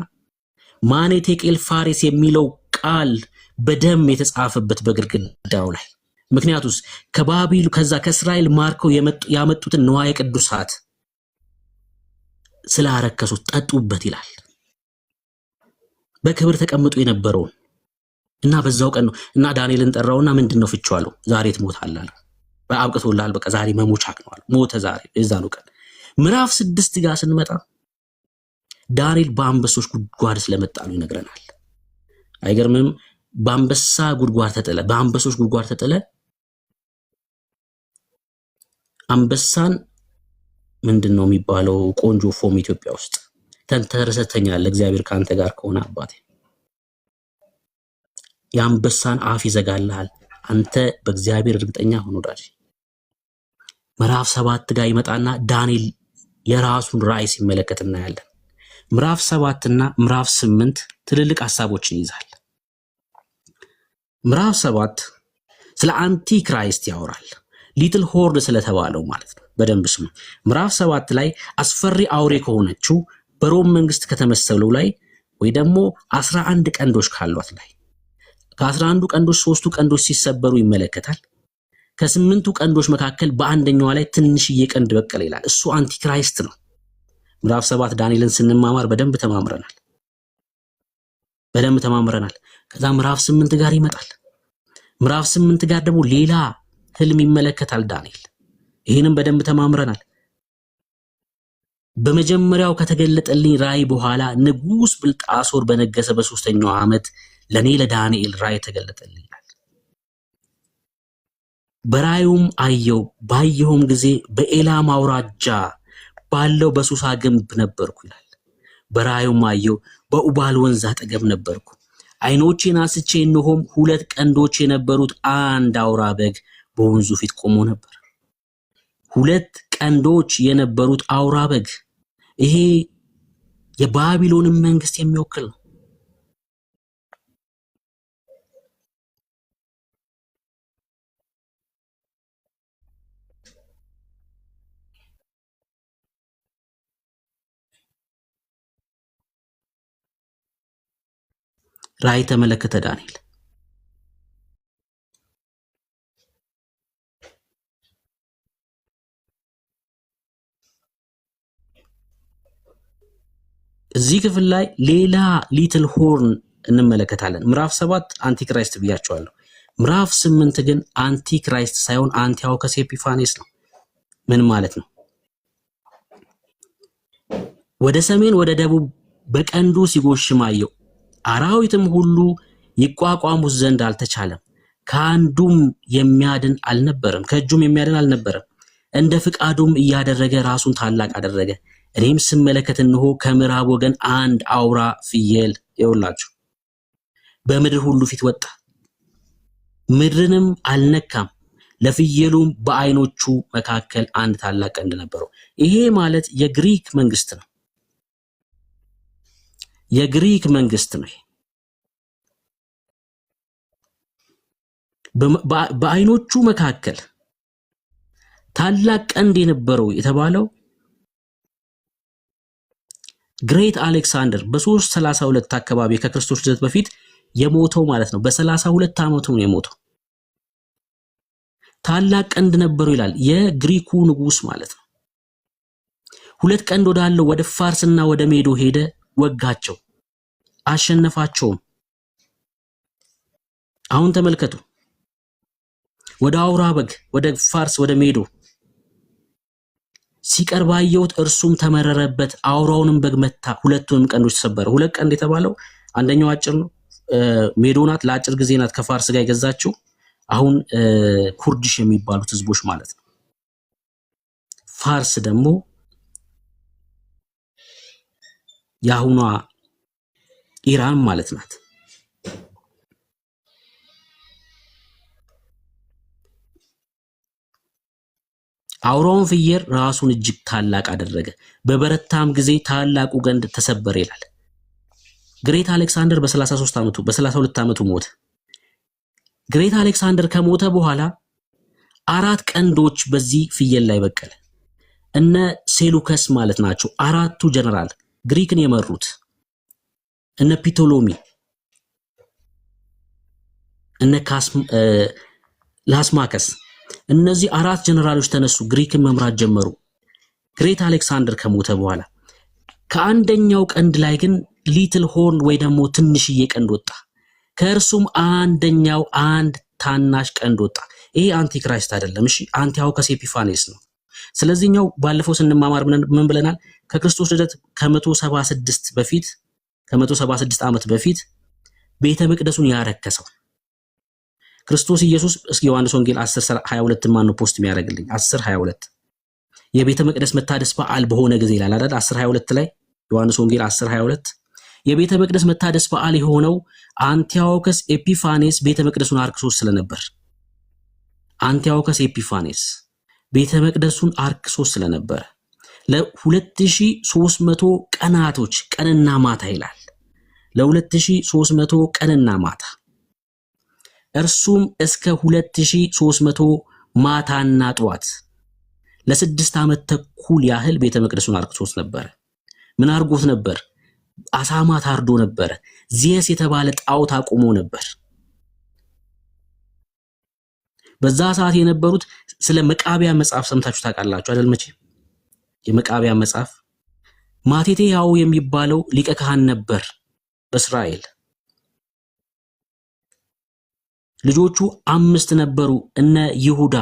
ማኔ ቴቄል ፋሬስ የሚለው ቃል በደም የተጻፈበት በግድግዳው ላይ። ምክንያቱስ ከባቢል ከዛ ከእስራኤል ማርከው ያመጡትን ንዋየ ቅዱሳት ስላረከሱት ጠጡበት ይላል። በክብር ተቀምጦ የነበረውን እና በዛው ቀን ነው እና ዳንኤልን ጠራውና ምንድነው ፍቺው አለው። ዛሬ ትሞታለህ አለው። በአብቅቶልሃል፣ በቃ ዛሬ መሞቻክ ነው አለው። ሞተ ዛሬ የዛኑ ቀን። ምዕራፍ 6 ጋር ስንመጣ ዳንኤል በአንበሶች ጉድጓድ ስለመጣሉ ይነግረናል። አይገርምም? በአንበሳ ጉድጓድ ተጠለ፣ በአንበሶች ጉድጓድ ተጠለ። አንበሳን ምንድነው የሚባለው? ቆንጆ ፎም ኢትዮጵያ ውስጥ ተንተርሰተኛል። እግዚአብሔር ካንተ ጋር ከሆነ አባቴ የአንበሳን አፍ ይዘጋልሃል። አንተ በእግዚአብሔር እርግጠኛ ሁን ወዳጅ። ምዕራፍ 7 ጋር ይመጣና ዳንኤል የራሱን ራእይ ሲመለከት እናያለን። ምዕራፍ 7 እና ምዕራፍ 8 ትልልቅ ሐሳቦችን ይዛል። ምዕራፍ 7 ስለ አንቲክራይስት ያወራል። ሊትል ሆርድ ስለተባለው ማለት ነው። በደንብ ስሙ። ምዕራፍ 7 ላይ አስፈሪ አውሬ ከሆነችው በሮም መንግስት ከተመሰለው ላይ ወይ ደግሞ 11 ቀንዶች ካሏት ላይ ከ11 ቀንዶች 3ቱ ቀንዶች ሲሰበሩ ይመለከታል። ከ8ቱ ቀንዶች መካከል በአንደኛው ላይ ትንሽዬ ቀንድ በቀለ ይላል። እሱ አንቲክራይስት ነው። ምዕራፍ 7 ዳንኤልን ስንማማር በደንብ ተማምረናል። ከዛ ምዕራፍ 8 ጋር ይመጣል። ምዕራፍ 8 ጋር ደግሞ ሌላ ህልም ይመለከታል ዳንኤል። ይሄንም በደንብ ተማምረናል። በመጀመሪያው ከተገለጠልኝ ራእይ በኋላ ንጉስ ብልጣሶር በነገሰ በ3ኛው ዓመት ለኔ ለዳንኤል ራእይ ተገለጠልኝ ይላል። በራእዩም ባየሁም ጊዜ በኤላም አውራጃ ባለው በሱሳ ግንብ ነበርኩ ይላል። በራእዩም አየሁ፣ በኡባል ወንዝ አጠገብ ነበርኩ። አይኖቼን አንስቼ እነሆም 2 ቀንዶች የነበሩት አንድ አውራ በግ በወንዙ ፊት ቆሞ ነበር። 2 ቀንዶች የነበሩት አውራ በግ። ይሄ የባቢሎንን መንግስት የሚወክል ነው። ራእይ ተመለከተ ዳንኤል። እዚህ ክፍል ላይ ሌላ ሊትል ሆርን እንመለከታለን። ምዕራፍ 7 አንቲክራይስት ብያቸዋለሁ። ምዕራፍ 8 ግን አንቲክራይስት ሳይሆን አንቲኦኮስ ኤጲፋኔስ ነው። ምን ማለት ነው? ወደ ሰሜን ወደ ደቡብ በቀንዱ ሲጎሽም አየሁ። አራዊትም ሁሉ ይቋቋሙት ዘንድ አልተቻለም። ከእጁም የሚያድን አልነበረም። እንደ ፍቃዱም እያደረገ ራሱን ታላቅ አደረገ። እኔም ስመለከት እነሆ ከምዕራብ ወገን አንድ አውራ ፍየል ይውላችሁ በምድር ሁሉ ፊት ወጣ፣ ምድርንም አልነካም። ለፍየሉም በአይኖቹ መካከል አንድ ታላቅ ቀንድ ነበረው። ይሄ ማለት የግሪክ መንግስት ነው። በአይኖቹ መካከል ታላቅ ቀንድ የነበረው የተባለው ግሬት አሌክሳንደር በ332 አካባቢ ከክርስቶስ ልደት በፊት የሞተው ማለት ነው። በ32 ዓመቱ ነው የሞተው። ታላቅ ቀንድ ነበረው ይላል። የግሪኩ ንጉስ ማለት ነው። 2 ቀንድ ወዳለው ወደ ፋርስና ወደ ሜዶ ሄደ፣ ወጋቸው፣ አሸነፋቸውም። አሁን ተመልከቱ። ወደ አውራ በግ፣ ወደ ፋርስ፣ ወደ ሜዶ ሲቀርብ አየሁት፣ እርሱም ተመረረበት፣ አውራውንም በግ መታ፣ ሁለቱንም ቀንዶች ተሰበረ። ሁለት ቀንድ የተባለው አንደኛው አጭር ነው። ሜዶ ናት፣ ለአጭር ጊዜ ናት ከፋርስ ጋር የገዛችው። አሁን ኩርድሽ የሚባሉት ህዝቦች ማለት ነው። ፋርስ ደግሞ የአሁኗ ኢራን ማለት ናት። አውራውን ፍየል ራሱን እጅግ ታላቅ አደረገ፣ በበረታም ጊዜ ታላቁ ገንድ ተሰበረ ይላል። ግሬት አሌክሳንደር በ32 ዓመቱ ሞተ። ግሬት አሌክሳንደር ከሞተ በኋላ 4 ቀንዶች በዚህ ፍየል ላይ በቀለ። እነ ሴሉከስ ማለት ናቸው አራቱ ጀነራል ግሪክን የመሩት። እነ ፒቶሎሚ፣ እነ ላስማከስ፣ እነዚህ 4 ጀነራሎች ተነሱ፣ ግሪክን መምራት ጀመሩ። ግሬት አሌክሳንደር ከሞተ በኋላ ከአንደኛው ቀንድ ላይ ግን ሊትል ሆርን ወይ ደግሞ ትንሽዬ ቀንድ ወጣ። ከእርሱም አንደኛው አንድ ታናሽ ቀንድ ወጣ። ይሄ አንቲክራይስት አይደለም። እሺ አንቲኦከስ ኤጲፋኔስ ነው። ስለዚህኛው ባለፈው ስንማማር ምን ብለናል? ከክርስቶስ ልደት ከ176 ዓመት በፊት ቤተ መቅደሱን ያረከሰው ክርስቶስ ኢየሱስ። እስኪ ዮሐንስ ወንጌል 10:22 ማን ነው ፖስት የሚያደርግልኝ? 10:22 የቤተ መቅደስ መታደስ በዓል በሆነ ጊዜ ይላል አይደል? 10:22 ላይ ዮሐንስ ወንጌል 10:22 የቤተ መቅደስ መታደስ በዓል የሆነው አንቲኦከስ ኤጲፋኔስ ቤተ መቅደሱን አርክሶ ስለነበር፣ አንቲኦከስ ኤጲፋኔስ ቤተ መቅደሱን አርክሶ ስለነበር ለ2300 ቀናቶች ቀንና ማታ ይላል። ለ2300 ቀንና ማታ እርሱም እስከ 2300 ማታና ጧት ለ6 ዓመት ተኩል ያህል ቤተ መቅደሱን አርክሶት ነበር። ምን አርጎት ነበር? አሳማ ታርዶ ነበር። ዚየስ የተባለ ጣዖት አቁሞ ነበር። በዛ ሰዓት የነበሩት ስለ መቃቢያ መጽሐፍ ሰምታችሁ ታውቃላችሁ አይደል? መቼ የመቃቢያ መጽሐፍ ማቴቴያው የሚባለው ሊቀ ካህን ነበር በእስራኤል። ልጆቹ 5 ነበሩ፣ እነ ይሁዳ።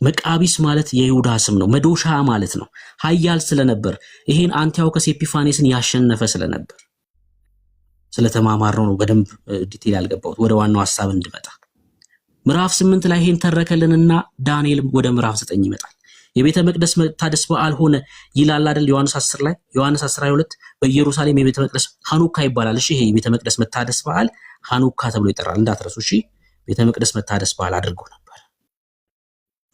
መቃቢስ ማለት የይሁዳ ስም ነው። መዶሻ ማለት ነው። ኃያል ስለነበር ይሄን አንቲኦከስ ኤጲፋኔስን ያሸነፈ ስለነበር ስለተማማረው ነው በደንብ ዲቴል ያልገባሁት። ወደ ዋናው ሐሳብ እንድመጣ ምዕራፍ 8 ላይ ይሄን ተረከልንና ዳንኤል ወደ ምዕራፍ 9 ይመጣል። የቤተ መቅደስ መታደስ በዓል ሆነ ይላል አይደል? ዮሐንስ 10 ላይ ዮሐንስ 10:22 በኢየሩሳሌም የቤተ መቅደስ ሐኑካ ይባላል። እሺ ይሄ የቤተ መቅደስ መታደስ በዓል ሐኑካ ተብሎ ይጠራል፣ እንዳትረሱ። እሺ ቤተ መቅደስ መታደስ በዓል አድርጎ ነበር።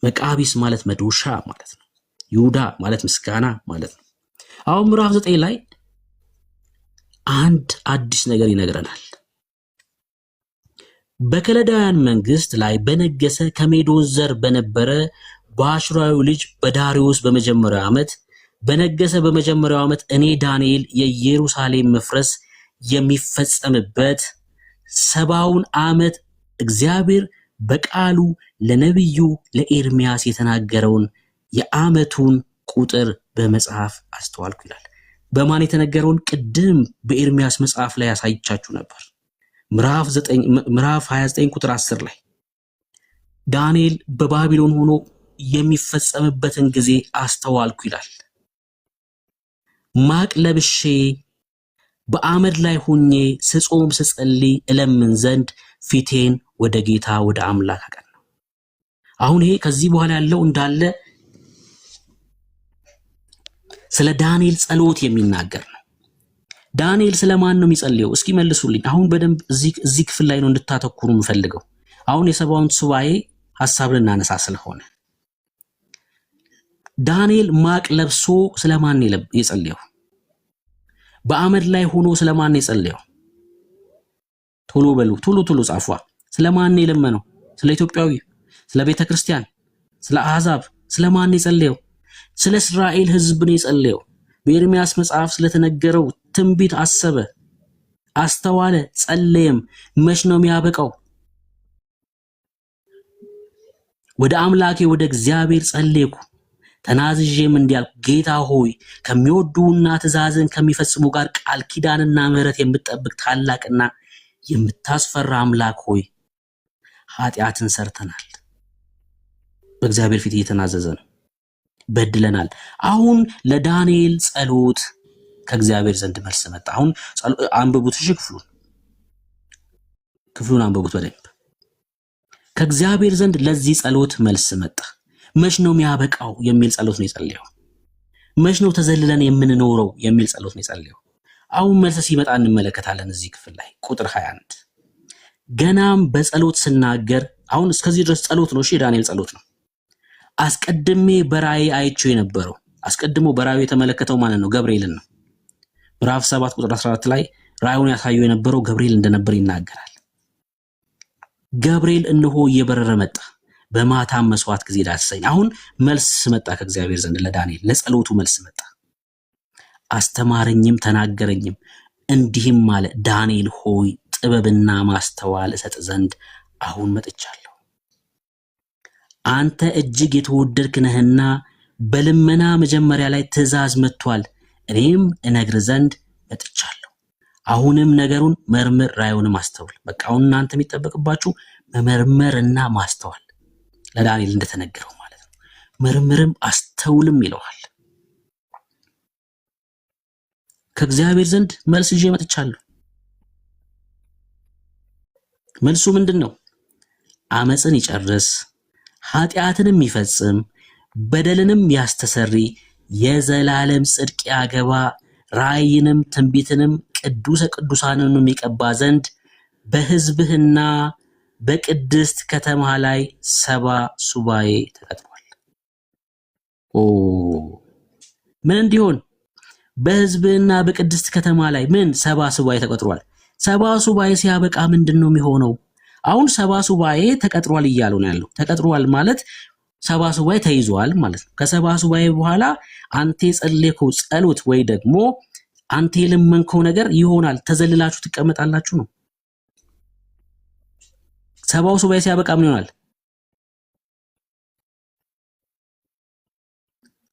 መቃቢስ ማለት መዶሻ ማለት ነው። ይሁዳ ማለት ምስጋና ማለት ነው። አሁን ምዕራፍ 9 ላይ አንድ አዲስ ነገር ይነግረናል። በከለዳውያን መንግስት ላይ በነገሰ ከሜዶን ዘር በነበረ በአሽራዊ ልጅ በዳሪዮስ በመጀመሪያው ዓመት በነገሰ በመጀመሪያው ዓመት እኔ ዳንኤል የኢየሩሳሌም መፍረስ የሚፈጸምበት 70ውን ዓመት እግዚአብሔር በቃሉ ለነብዩ ለኤርሚያስ የተናገረውን የዓመቱን ቁጥር በመጽሐፍ አስተዋልኩ ይላል። በማን የተነገረውን? ቅድም በኤርሚያስ መጽሐፍ ላይ ያሳይቻችሁ ነበር። ምዕራፍ 29 ቁጥር 10 ላይ ዳንኤል በባቢሎን ሆኖ የሚፈጸምበትን ጊዜ አስተዋልኩ ይላል። ማቅ ለብሼ በአመድ ላይ ሆኜ ስጾም ስጸልይ እለምን ዘንድ ፊቴን ወደ ጌታ ወደ አምላክ አቀናሁ። አሁን ይሄ ከዚህ በኋላ ያለው እንዳለ ስለ ዳንኤል ጸሎት የሚናገር ነው። ዳንኤል ስለማን ነው የሚጸልየው? እስኪ መልሱልኝ። አሁን በደንብ እዚህ ክፍል ላይ ነው እንድታተኩሩ የምፈልገው። አሁን የሰባውን ሱባኤ ሐሳብ ልናነሳ ስለሆነ ዳንኤል ማቅ ለብሶ ስለማን ነው የጸለየው? በአመድ ላይ ሆኖ ስለማን ነው የጸለየው? ቶሎ በሉ፣ ቶሎ ጻፏ። ስለማን ነው የለመነው? ስለ ኢትዮጵያዊ፣ ስለ ቤተ ክርስቲያን፣ ስለ አሕዛብ፣ ስለማን ነው የጸለየው? ስለ እስራኤል ሕዝብ ነው የጸለየው። በኤርሚያስ መጽሐፍ ስለተነገረው ትንቢት አሰበ፣ አስተዋለ፣ ጸለየም። መች ነው የሚያበቃው? ወደ አምላኬ ወደ እግዚአብሔር ጸለይኩ፣ ተናዝዤም እንዲያልኩ ጌታ ሆይ ከሚወዱና ትእዛዝን ከሚፈጽሙ ጋር ቃል ኪዳንና ምሕረት የምትጠብቅ ታላቅና የምታስፈራ አምላክ ሆይ ኃጢአትን ሰርተናል። በእግዚአብሔር ፊት እየተናዘዘ ነው። በድለናል። አሁን ለዳንኤል ጸሎት ከእግዚአብሔር ዘንድ መልስ መጣ። አሁን አንብቡት፣ እሺ፣ ክፍሉን አንብቡት በደንብ። ከእግዚአብሔር ዘንድ ለዚህ ጸሎት መልስ መጣ። መች ነው የሚያበቃው የሚል ጸሎት ነው የጸለየው። መች ነው ተዘልለን የምንኖረው የሚል ጸሎት ነው የጸለየው። አሁን መልስ ሲመጣ እንመለከታለን። እዚህ ክፍል ላይ ቁጥር 21 ገናም በጸሎት ስናገር፣ አሁን እስከዚህ ድረስ ጸሎት ነው። እሺ የዳንኤል ጸሎት ነው። አስቀድሜ በራእይ አይቼው የነበረው፣ አስቀድሞ በራእዩ የተመለከተው ማለት ነው ገብርኤልን ነው። ምዕራፍ 7 ቁጥር 14 ላይ ራእዩን ያሳየው የነበረው ገብርኤል እንደነበር ይናገራል። ገብርኤል እነሆ እየበረረ መጣ፣ በማታም መስዋዕት ጊዜ ዳሰሰኝ። አሁን መልስ መጣ ከእግዚአብሔር ዘንድ ለዳንኤል፣ ለጸሎቱ መልስ መጣ። አስተማረኝም ተናገረኝም እንዲህም አለ፣ ዳንኤል ሆይ ጥበብና ማስተዋል እሰጥ ዘንድ አሁን መጥቻለሁ። አንተ እጅግ የተወደድክ ነህና በልመና መጀመሪያ ላይ ትእዛዝ መጥቷል፣ እኔም እነግር ዘንድ መጥቻለሁ። አሁንም ነገሩን መርምር፣ ራእዩንም አስተውል። በቃ አሁን እናንተ የሚጠበቅባችሁ መመርመርና ማስተዋል፣ ለዳንኤል እንደተነገረው ማለት ነው። መርምርም አስተውልም ይለዋል። ከእግዚአብሔር ዘንድ መልስ ይዤ መጥቻለሁ። መልሱ ምንድን ነው? አመፅን ይጨርስ፣ ኃጢአትንም ይፈጽም፣ በደልንም ያስተሰሪ፣ የዘላለም ጽድቅ ያገባ፣ ራእይንም ትንቢትንም ቅዱሰ ቅዱሳንንም ይቀባ ዘንድ በሕዝብህና በቅድስት ከተማ ላይ 70 ሱባኤ ተቀጥሯል። ምን እንዲሆን? በሕዝብህና በቅድስት ከተማ ላይ ምን 70 ሱባኤ ተቀጥሯል። 70 ሱባኤ ሲያበቃ ምንድን ነው የሚሆነው? አሁን 70 ሱባኤ ተቀጥሯል እያሉ ነው ያለው። ተቀጥሯል ማለት 70 ሱባኤ ተይዟል ማለት ነው። ከ70 ሱባኤ በኋላ አንተ የጸለይከው ጸሎት ወይ ደግሞ አንተ የለመንከው ነገር ይሆናል። ተዘልላችሁ ትቀመጣላችሁ ነው። 70 ሱባኤ ሲያበቃ ምን ይሆናል?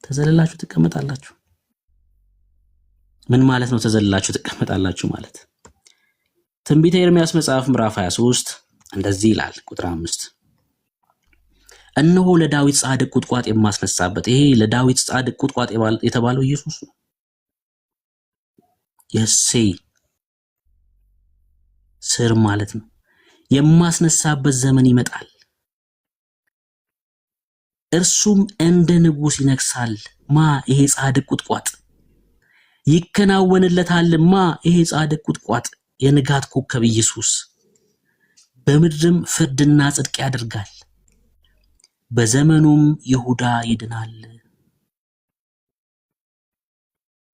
ተዘልላችሁ ትቀመጣላችሁ። ምን ማለት ነው ተዘልላችሁ ትቀመጣላችሁ ማለት? ትንቢተ ኤርምያስ መጽሐፍ ምዕራፍ 23 እንደዚህ ይላል ቁጥር 5 እነሆ ለዳዊት ጻድቅ ቁጥቋጥ የማስነሳበት። ይሄ ለዳዊት ጻድቅ ቁጥቋጥ የተባለው ኢየሱስ ነው። የእሴይ ስር ማለት ነው። የማስነሳበት ዘመን ይመጣል፣ እርሱም እንደ ንጉሥ ይነግሳል። ማ? ይሄ ጻድቅ ቁጥቋጥ። ይከናወንለታል። ማ? ይሄ ጻድቅ ቁጥቋጥ፣ የንጋት ኮከብ ኢየሱስ። በምድርም ፍርድና ጽድቅ ያደርጋል፣ በዘመኑም ይሁዳ ይድናል፣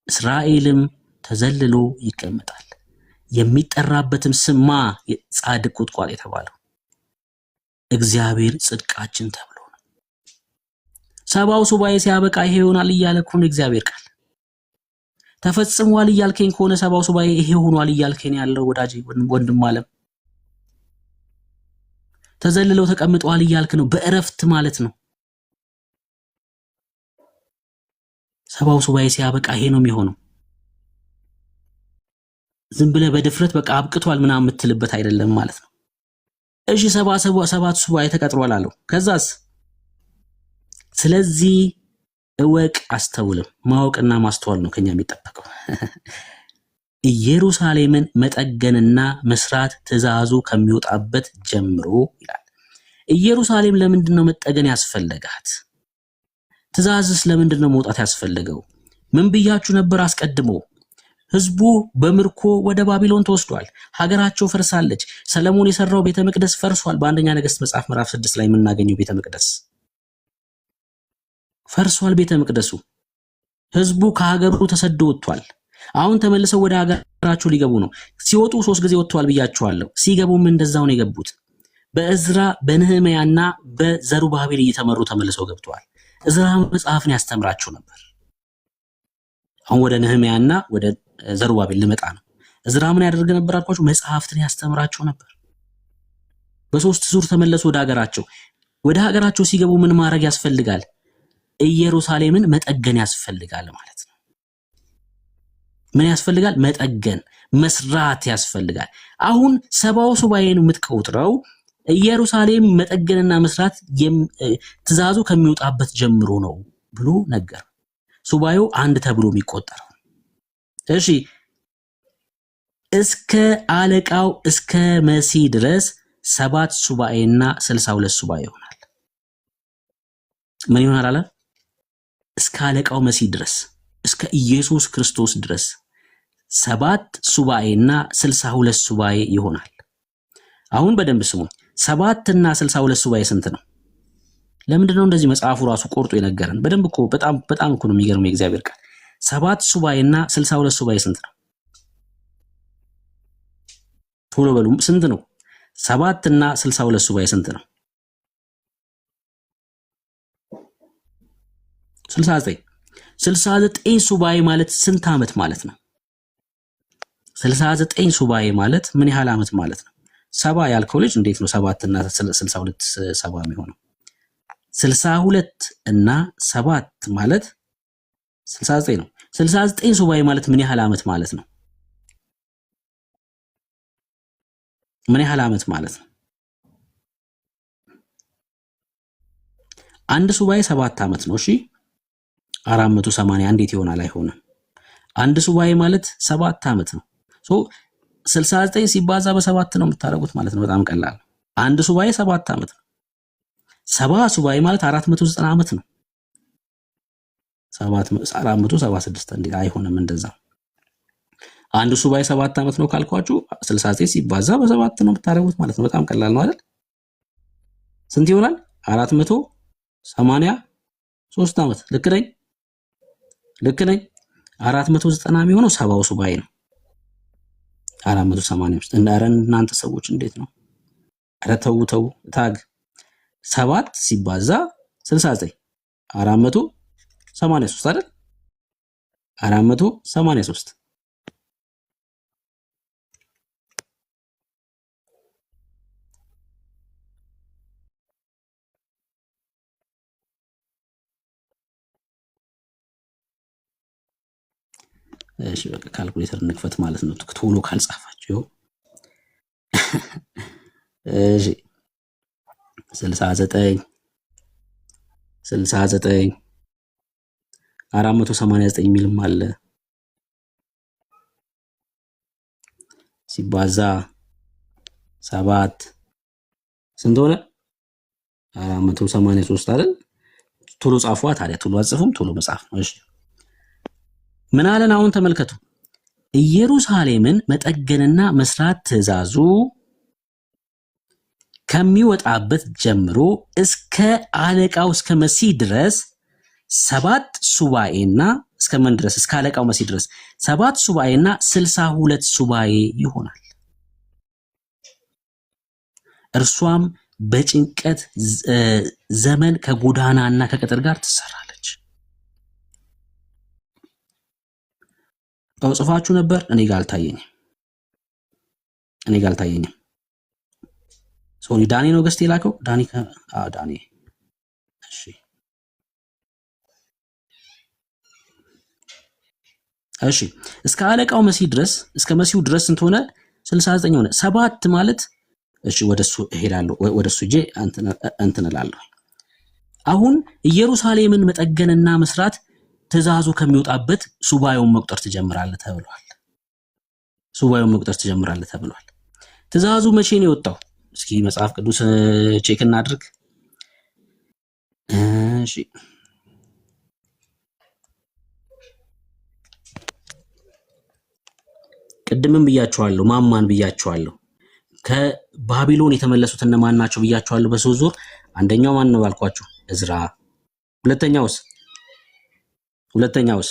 እስራኤልም ተዘልሎ ይቀመጣል። የሚጠራበትም ስማ ጻድቅ ቁጥቋጥ የተባለው እግዚአብሔር ጽድቃችን ተብሎ ነው። 70 ሱባኤ ሲያበቃ ይሄ ይሆናል እያለ እኮ ነው እግዚአብሔር ቃል። ተፈጽሟል እያልከኝ ከሆነ 70 ሱባኤ ይሄ ሆኗል እያልከኝ ያለው ወዳጅ ወንድም አለም፣ ተዘልለው ተቀምጠዋል እያልክ ነው። በእረፍት ማለት ነው። 70 ሱባኤ ሲያበቃ ይሄ ነው የሚሆነው። ዝም ብለህ በድፍረት በቃ አብቅቷል ምናምን የምትልበት አይደለም ማለት ነው። እሺ 7 ሱባኤ ተቀጥሯል አለው። ከዛስ? ስለዚህ እወቅ አስተውልም። ማወቅና ማስተዋል ነው ከኛ የሚጠበቀው። ኢየሩሳሌምን መጠገንና መስራት ትእዛዙ ከሚወጣበት ጀምሮ ይላል። ኢየሩሳሌም ለምንድን ነው መጠገን ያስፈለጋት? ትእዛዝስ ለምንድን ነው መውጣት ያስፈለገው? ምን ብያችሁ ነበር አስቀድሞ? ህዝቡ በምርኮ ወደ ባቢሎን ተወስዷል። ሀገራቸው ፈርሳለች። ሰለሞን የሰራው ቤተ መቅደስ ፈርሷል። በአንደኛ ነገሥት መጽሐፍ ምዕራፍ 6 ላይ የምናገኘው ቤተ መቅደስ ፈርሷል። ቤተ መቅደሱ ህዝቡ ከሀገሩ ተሰዶ ወጥቷል። አሁን ተመልሰው ወደ ሀገራቸው ሊገቡ ነው። ሲወጡ 3 ጊዜ ወጥተዋል ብያቸዋለሁ። ሲገቡም እንደዛው ነው የገቡት። በእዝራ በነህምያና በዘሩባቤል እየተመሩ ተመልሰው ገብተዋል። እዝራ መጽሐፍን ያስተምራቸው ነበር። አሁን ወደ ነህምያና ወደ ዘሩባቤል ልመጣ ነው። እዝራ ምን ያደርግ ነበር አልኳችሁ? መጽሐፍትን ያስተምራቸው ነበር። በ3 ዙር ተመለሱ ወደ ሀገራቸው። ወደ ሀገራቸው ሲገቡ ምን ማድረግ ያስፈልጋል? ኢየሩሳሌምን መጠገን ያስፈልጋል ማለት ነው። ምን ያስፈልጋል? መጠገን፣ መስራት ያስፈልጋል። አሁን 70 ሱባኤ ነው የምትቆጥረው። ኢየሩሳሌም መጠገንና መስራት ትእዛዙ ከሚወጣበት ጀምሮ ነው ብሎ ነገር ሱባኤው አንድ ተብሎ የሚቆጠረው። እሺ እስከ አለቃው እስከ መሲህ ድረስ 7 ሱባኤና 62 ሱባኤ ይሆናል። ምን ይሆናል አለ? እስከ አለቃው መሲህ ድረስ እስከ ኢየሱስ ክርስቶስ ድረስ 7 ሱባኤና 62 ሱባኤ ይሆናል። አሁን በደንብ ስሙ። 7 እና 62 ሱባኤ ስንት ነው? ለምንድን ነው እንደዚህ መጽሐፉ ራሱ ቆርጦ የነገረን? በደንብ እኮ በጣም እኮ ነው የሚገርመው የእግዚአብሔር ቃል። 7 ሱባኤና 62 ሱባኤ ስንት ነው? ቶሎ በሉ ስንት ነው? 7 እና 62 ሱባኤ ስንት ነው? 69 69 ሱባኤ ማለት ስንት ዓመት ማለት ነው? 69 ሱባኤ ማለት ምን ያህል ዓመት ማለት ነው? 70 ያልከው ልጅ እንዴት ነው 7 እና 62 70 የሚሆነው? 62 እና 7 ማለት 69 ነው። 69 ሱባኤ ማለት ምን ያህል ዓመት ማለት ነው? ምን ያህል ዓመት ማለት ነው? አንድ ሱባኤ 7 ዓመት ነው። እሺ 480 እንዴት ይሆናል? አይሆንም። አንድ ሱባኤ ማለት 7 ዓመት ነው። 69 ሲባዛ በ7 ነው የምታደርጉት ማለት ነው። በጣም ቀላል። አንድ ሱባኤ 7 ዓመት ነው። 70 ሱባኤ ማለት 490 ዓመት ነው። 476 እንዴት አይሆንም? እንደዛ አንድ ሱባኤ 7 ዓመት ነው ካልኳችሁ 69 ሲባዛ በ7 ነው የምታደርጉት ማለት ነው። በጣም ቀላል ነው አይደል? ስንት ይሆናል? 483 ዓመት። ልክ ነኝ? ልክ ነኝ። 490 የሚሆነው 70 ሱባኤ ነው። 485 ኧረ እናንተ ሰዎች እንዴት ነው? ኧረ ተው ታግ 7 ሲባዛ 69 483 አይደል? 483 እሺ በቃ ካልኩሌተር እንክፈት ማለት ነው። ቶሎ ካልጻፋችሁ እሺ 69 489 የሚልም አለ ሲባዛ 7 ስንት ሆነ? 483 አይደል? ቶሎ ጻፏ ታዲያ። ቶሎ አጽፉም ቶሎ መጻፍ ነው። እሺ ምን አለን? አሁን ተመልከቱ። ኢየሩሳሌምን መጠገንና መስራት ትእዛዙ ከሚወጣበት ጀምሮ እስከ አለቃው እስከ መሲህ ድረስ 7 ሱባኤና እስከ ምን ድረስ? እስከ አለቃው መሲህ ድረስ 7 ሱባኤና 62 ሱባኤ ይሆናል። እርሷም በጭንቀት ዘመን ከጎዳናና ከቅጥር ጋር ትሰራለች። ጽፋችሁ ነበር? እኔ ጋር አልታየኝም። ሶኒ ዳኒ ነው ገስት የላከው። ዳኒ እሺ እስከ አለቃው መሲህ ድረስ እስከ መሲሁ ድረስ ስንት ሆነ? 69 ሆነ። 7 ማለት እሺ ወደሱ እሄዳለሁ። ወደሱ ሄጄ እንትን እላለሁ። አሁን ኢየሩሳሌምን መጠገንና መስራት ትእዛዙ ከሚወጣበት ሱባኤውን መቁጠር ትጀምራለህ ተብሏል። ትእዛዙ መቼ ነው የወጣው? እስኪ መጽሐፍ ቅዱስ ቼክ እናድርግ። እሺ ቅድምም ብያቸዋለሁ። ማማን ብያቸዋለሁ። ከባቢሎን የተመለሱት እነማን ናቸው ብያቸዋለሁ። በሶስት ዙር አንደኛው ማን ነው ባልኳችሁ? እዝራ። ሁለተኛውስ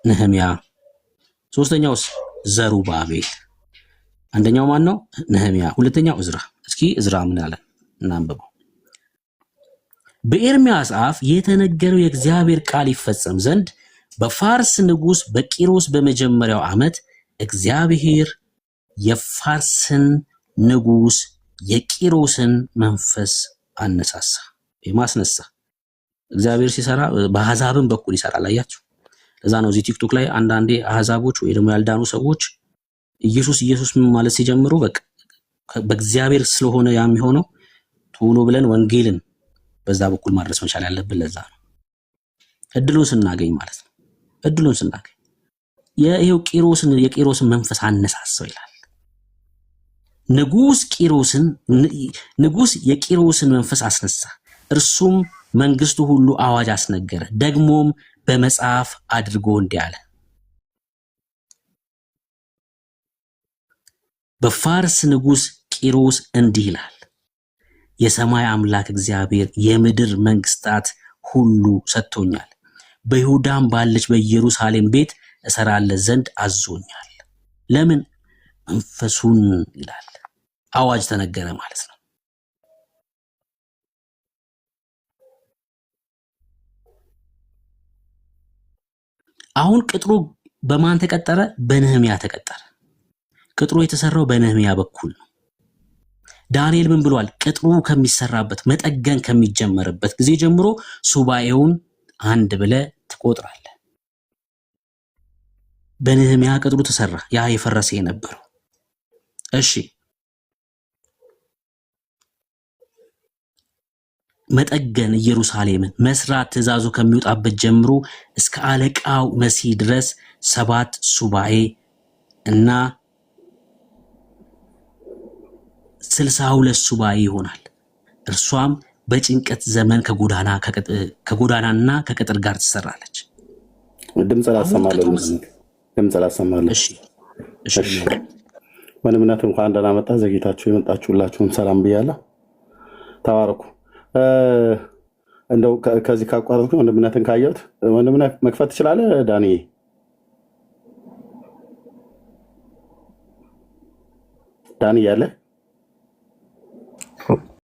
ነህሚያ። ሶስተኛውስ ዘሩባቤል። አንደኛው ማን ነው? ነህሚያ። ሁለተኛው እዝራ። እስኪ እዝራ ምን አለ እናንብበው። በኤርምያስ አፍ የተነገረው የእግዚአብሔር ቃል ይፈጸም ዘንድ በፋርስ ንጉሥ በቂሮስ በመጀመሪያው ዓመት እግዚአብሔር የፋርስን ንጉሥ የቂሮስን መንፈስ አነሳሳ። የማስነሳ እግዚአብሔር ሲሰራ በአሕዛብም በኩል ይሰራል። አያችሁ? ለዛ ነው እዚህ ቲክቶክ ላይ አንዳንዴ አሕዛቦች ወይ ደግሞ ያልዳኑ ሰዎች ኢየሱስ ማለት ሲጀምሩ በቃ በእግዚአብሔር ስለሆነ ያ የሚሆነው ቶሎ ብለን ወንጌልን በዛ በኩል ማድረስ መቻል ያለብን ለዛ ነው። እድሉን ስናገኝ ማለት ነው። እድሉን ስናገኝ ይሄው የቂሮስን መንፈስ አነሳሰው ይላል። ንጉስ የቂሮስን መንፈስ አስነሳ፣ እርሱም መንግስቱ ሁሉ አዋጅ አስነገረ። ደግሞም በመጽሐፍ አድርጎ እንዲህ አለ። በፋርስ ንጉስ ቂሮስ እንዲህ ይላል፣ የሰማይ አምላክ እግዚአብሔር የምድር መንግስታት ሁሉ ሰጥቶኛል፣ በይሁዳም ባለች በኢየሩሳሌም ቤት እሰራለት ዘንድ አዞኛል። ለምን? መንፈሱን ይላል። አዋጅ ተነገረ ማለት ነው። አሁን ቅጥሩ በማን ተቀጠረ? በነህምያ ተቀጠረ። ቅጥሩ የተሰራው በነህምያ በኩል ነው። ዳንኤል ምን ብሏል? ቅጥሩ ከሚሰራበት መጠገን ከሚጀመርበት ጊዜ ጀምሮ ሱባኤውን አንድ ብለህ ትቆጥራለህ። በነህምያ ቅጥሩ ተሰራ፣ ያ የፈረሰ የነበረው። እሺ መጠገን ኢየሩሳሌምን መስራት ትእዛዙ ከሚወጣበት ጀምሮ እስከ አለቃው መሲህ ድረስ 7 ሱባኤ እና 62 ሱባኤ ይሆናል። እርሷም በጭንቀት ዘመን ከጎዳናና ከቅጥር ጋር ትሰራለች። ድምፅ ላሰማለሁ። እሺ ወንድምነት እንኳን ደህና መጣ። ዘግይታችሁ የመጣችሁላችሁን ሰላም ብያለሁ። ተባረኩ። እንደው ከዚህ ካቋረጥኩ ወንድምነትን ካየሁት ወንድምነት መክፈት ትችላለህ ዳንኤ? ዳንኤ ያለ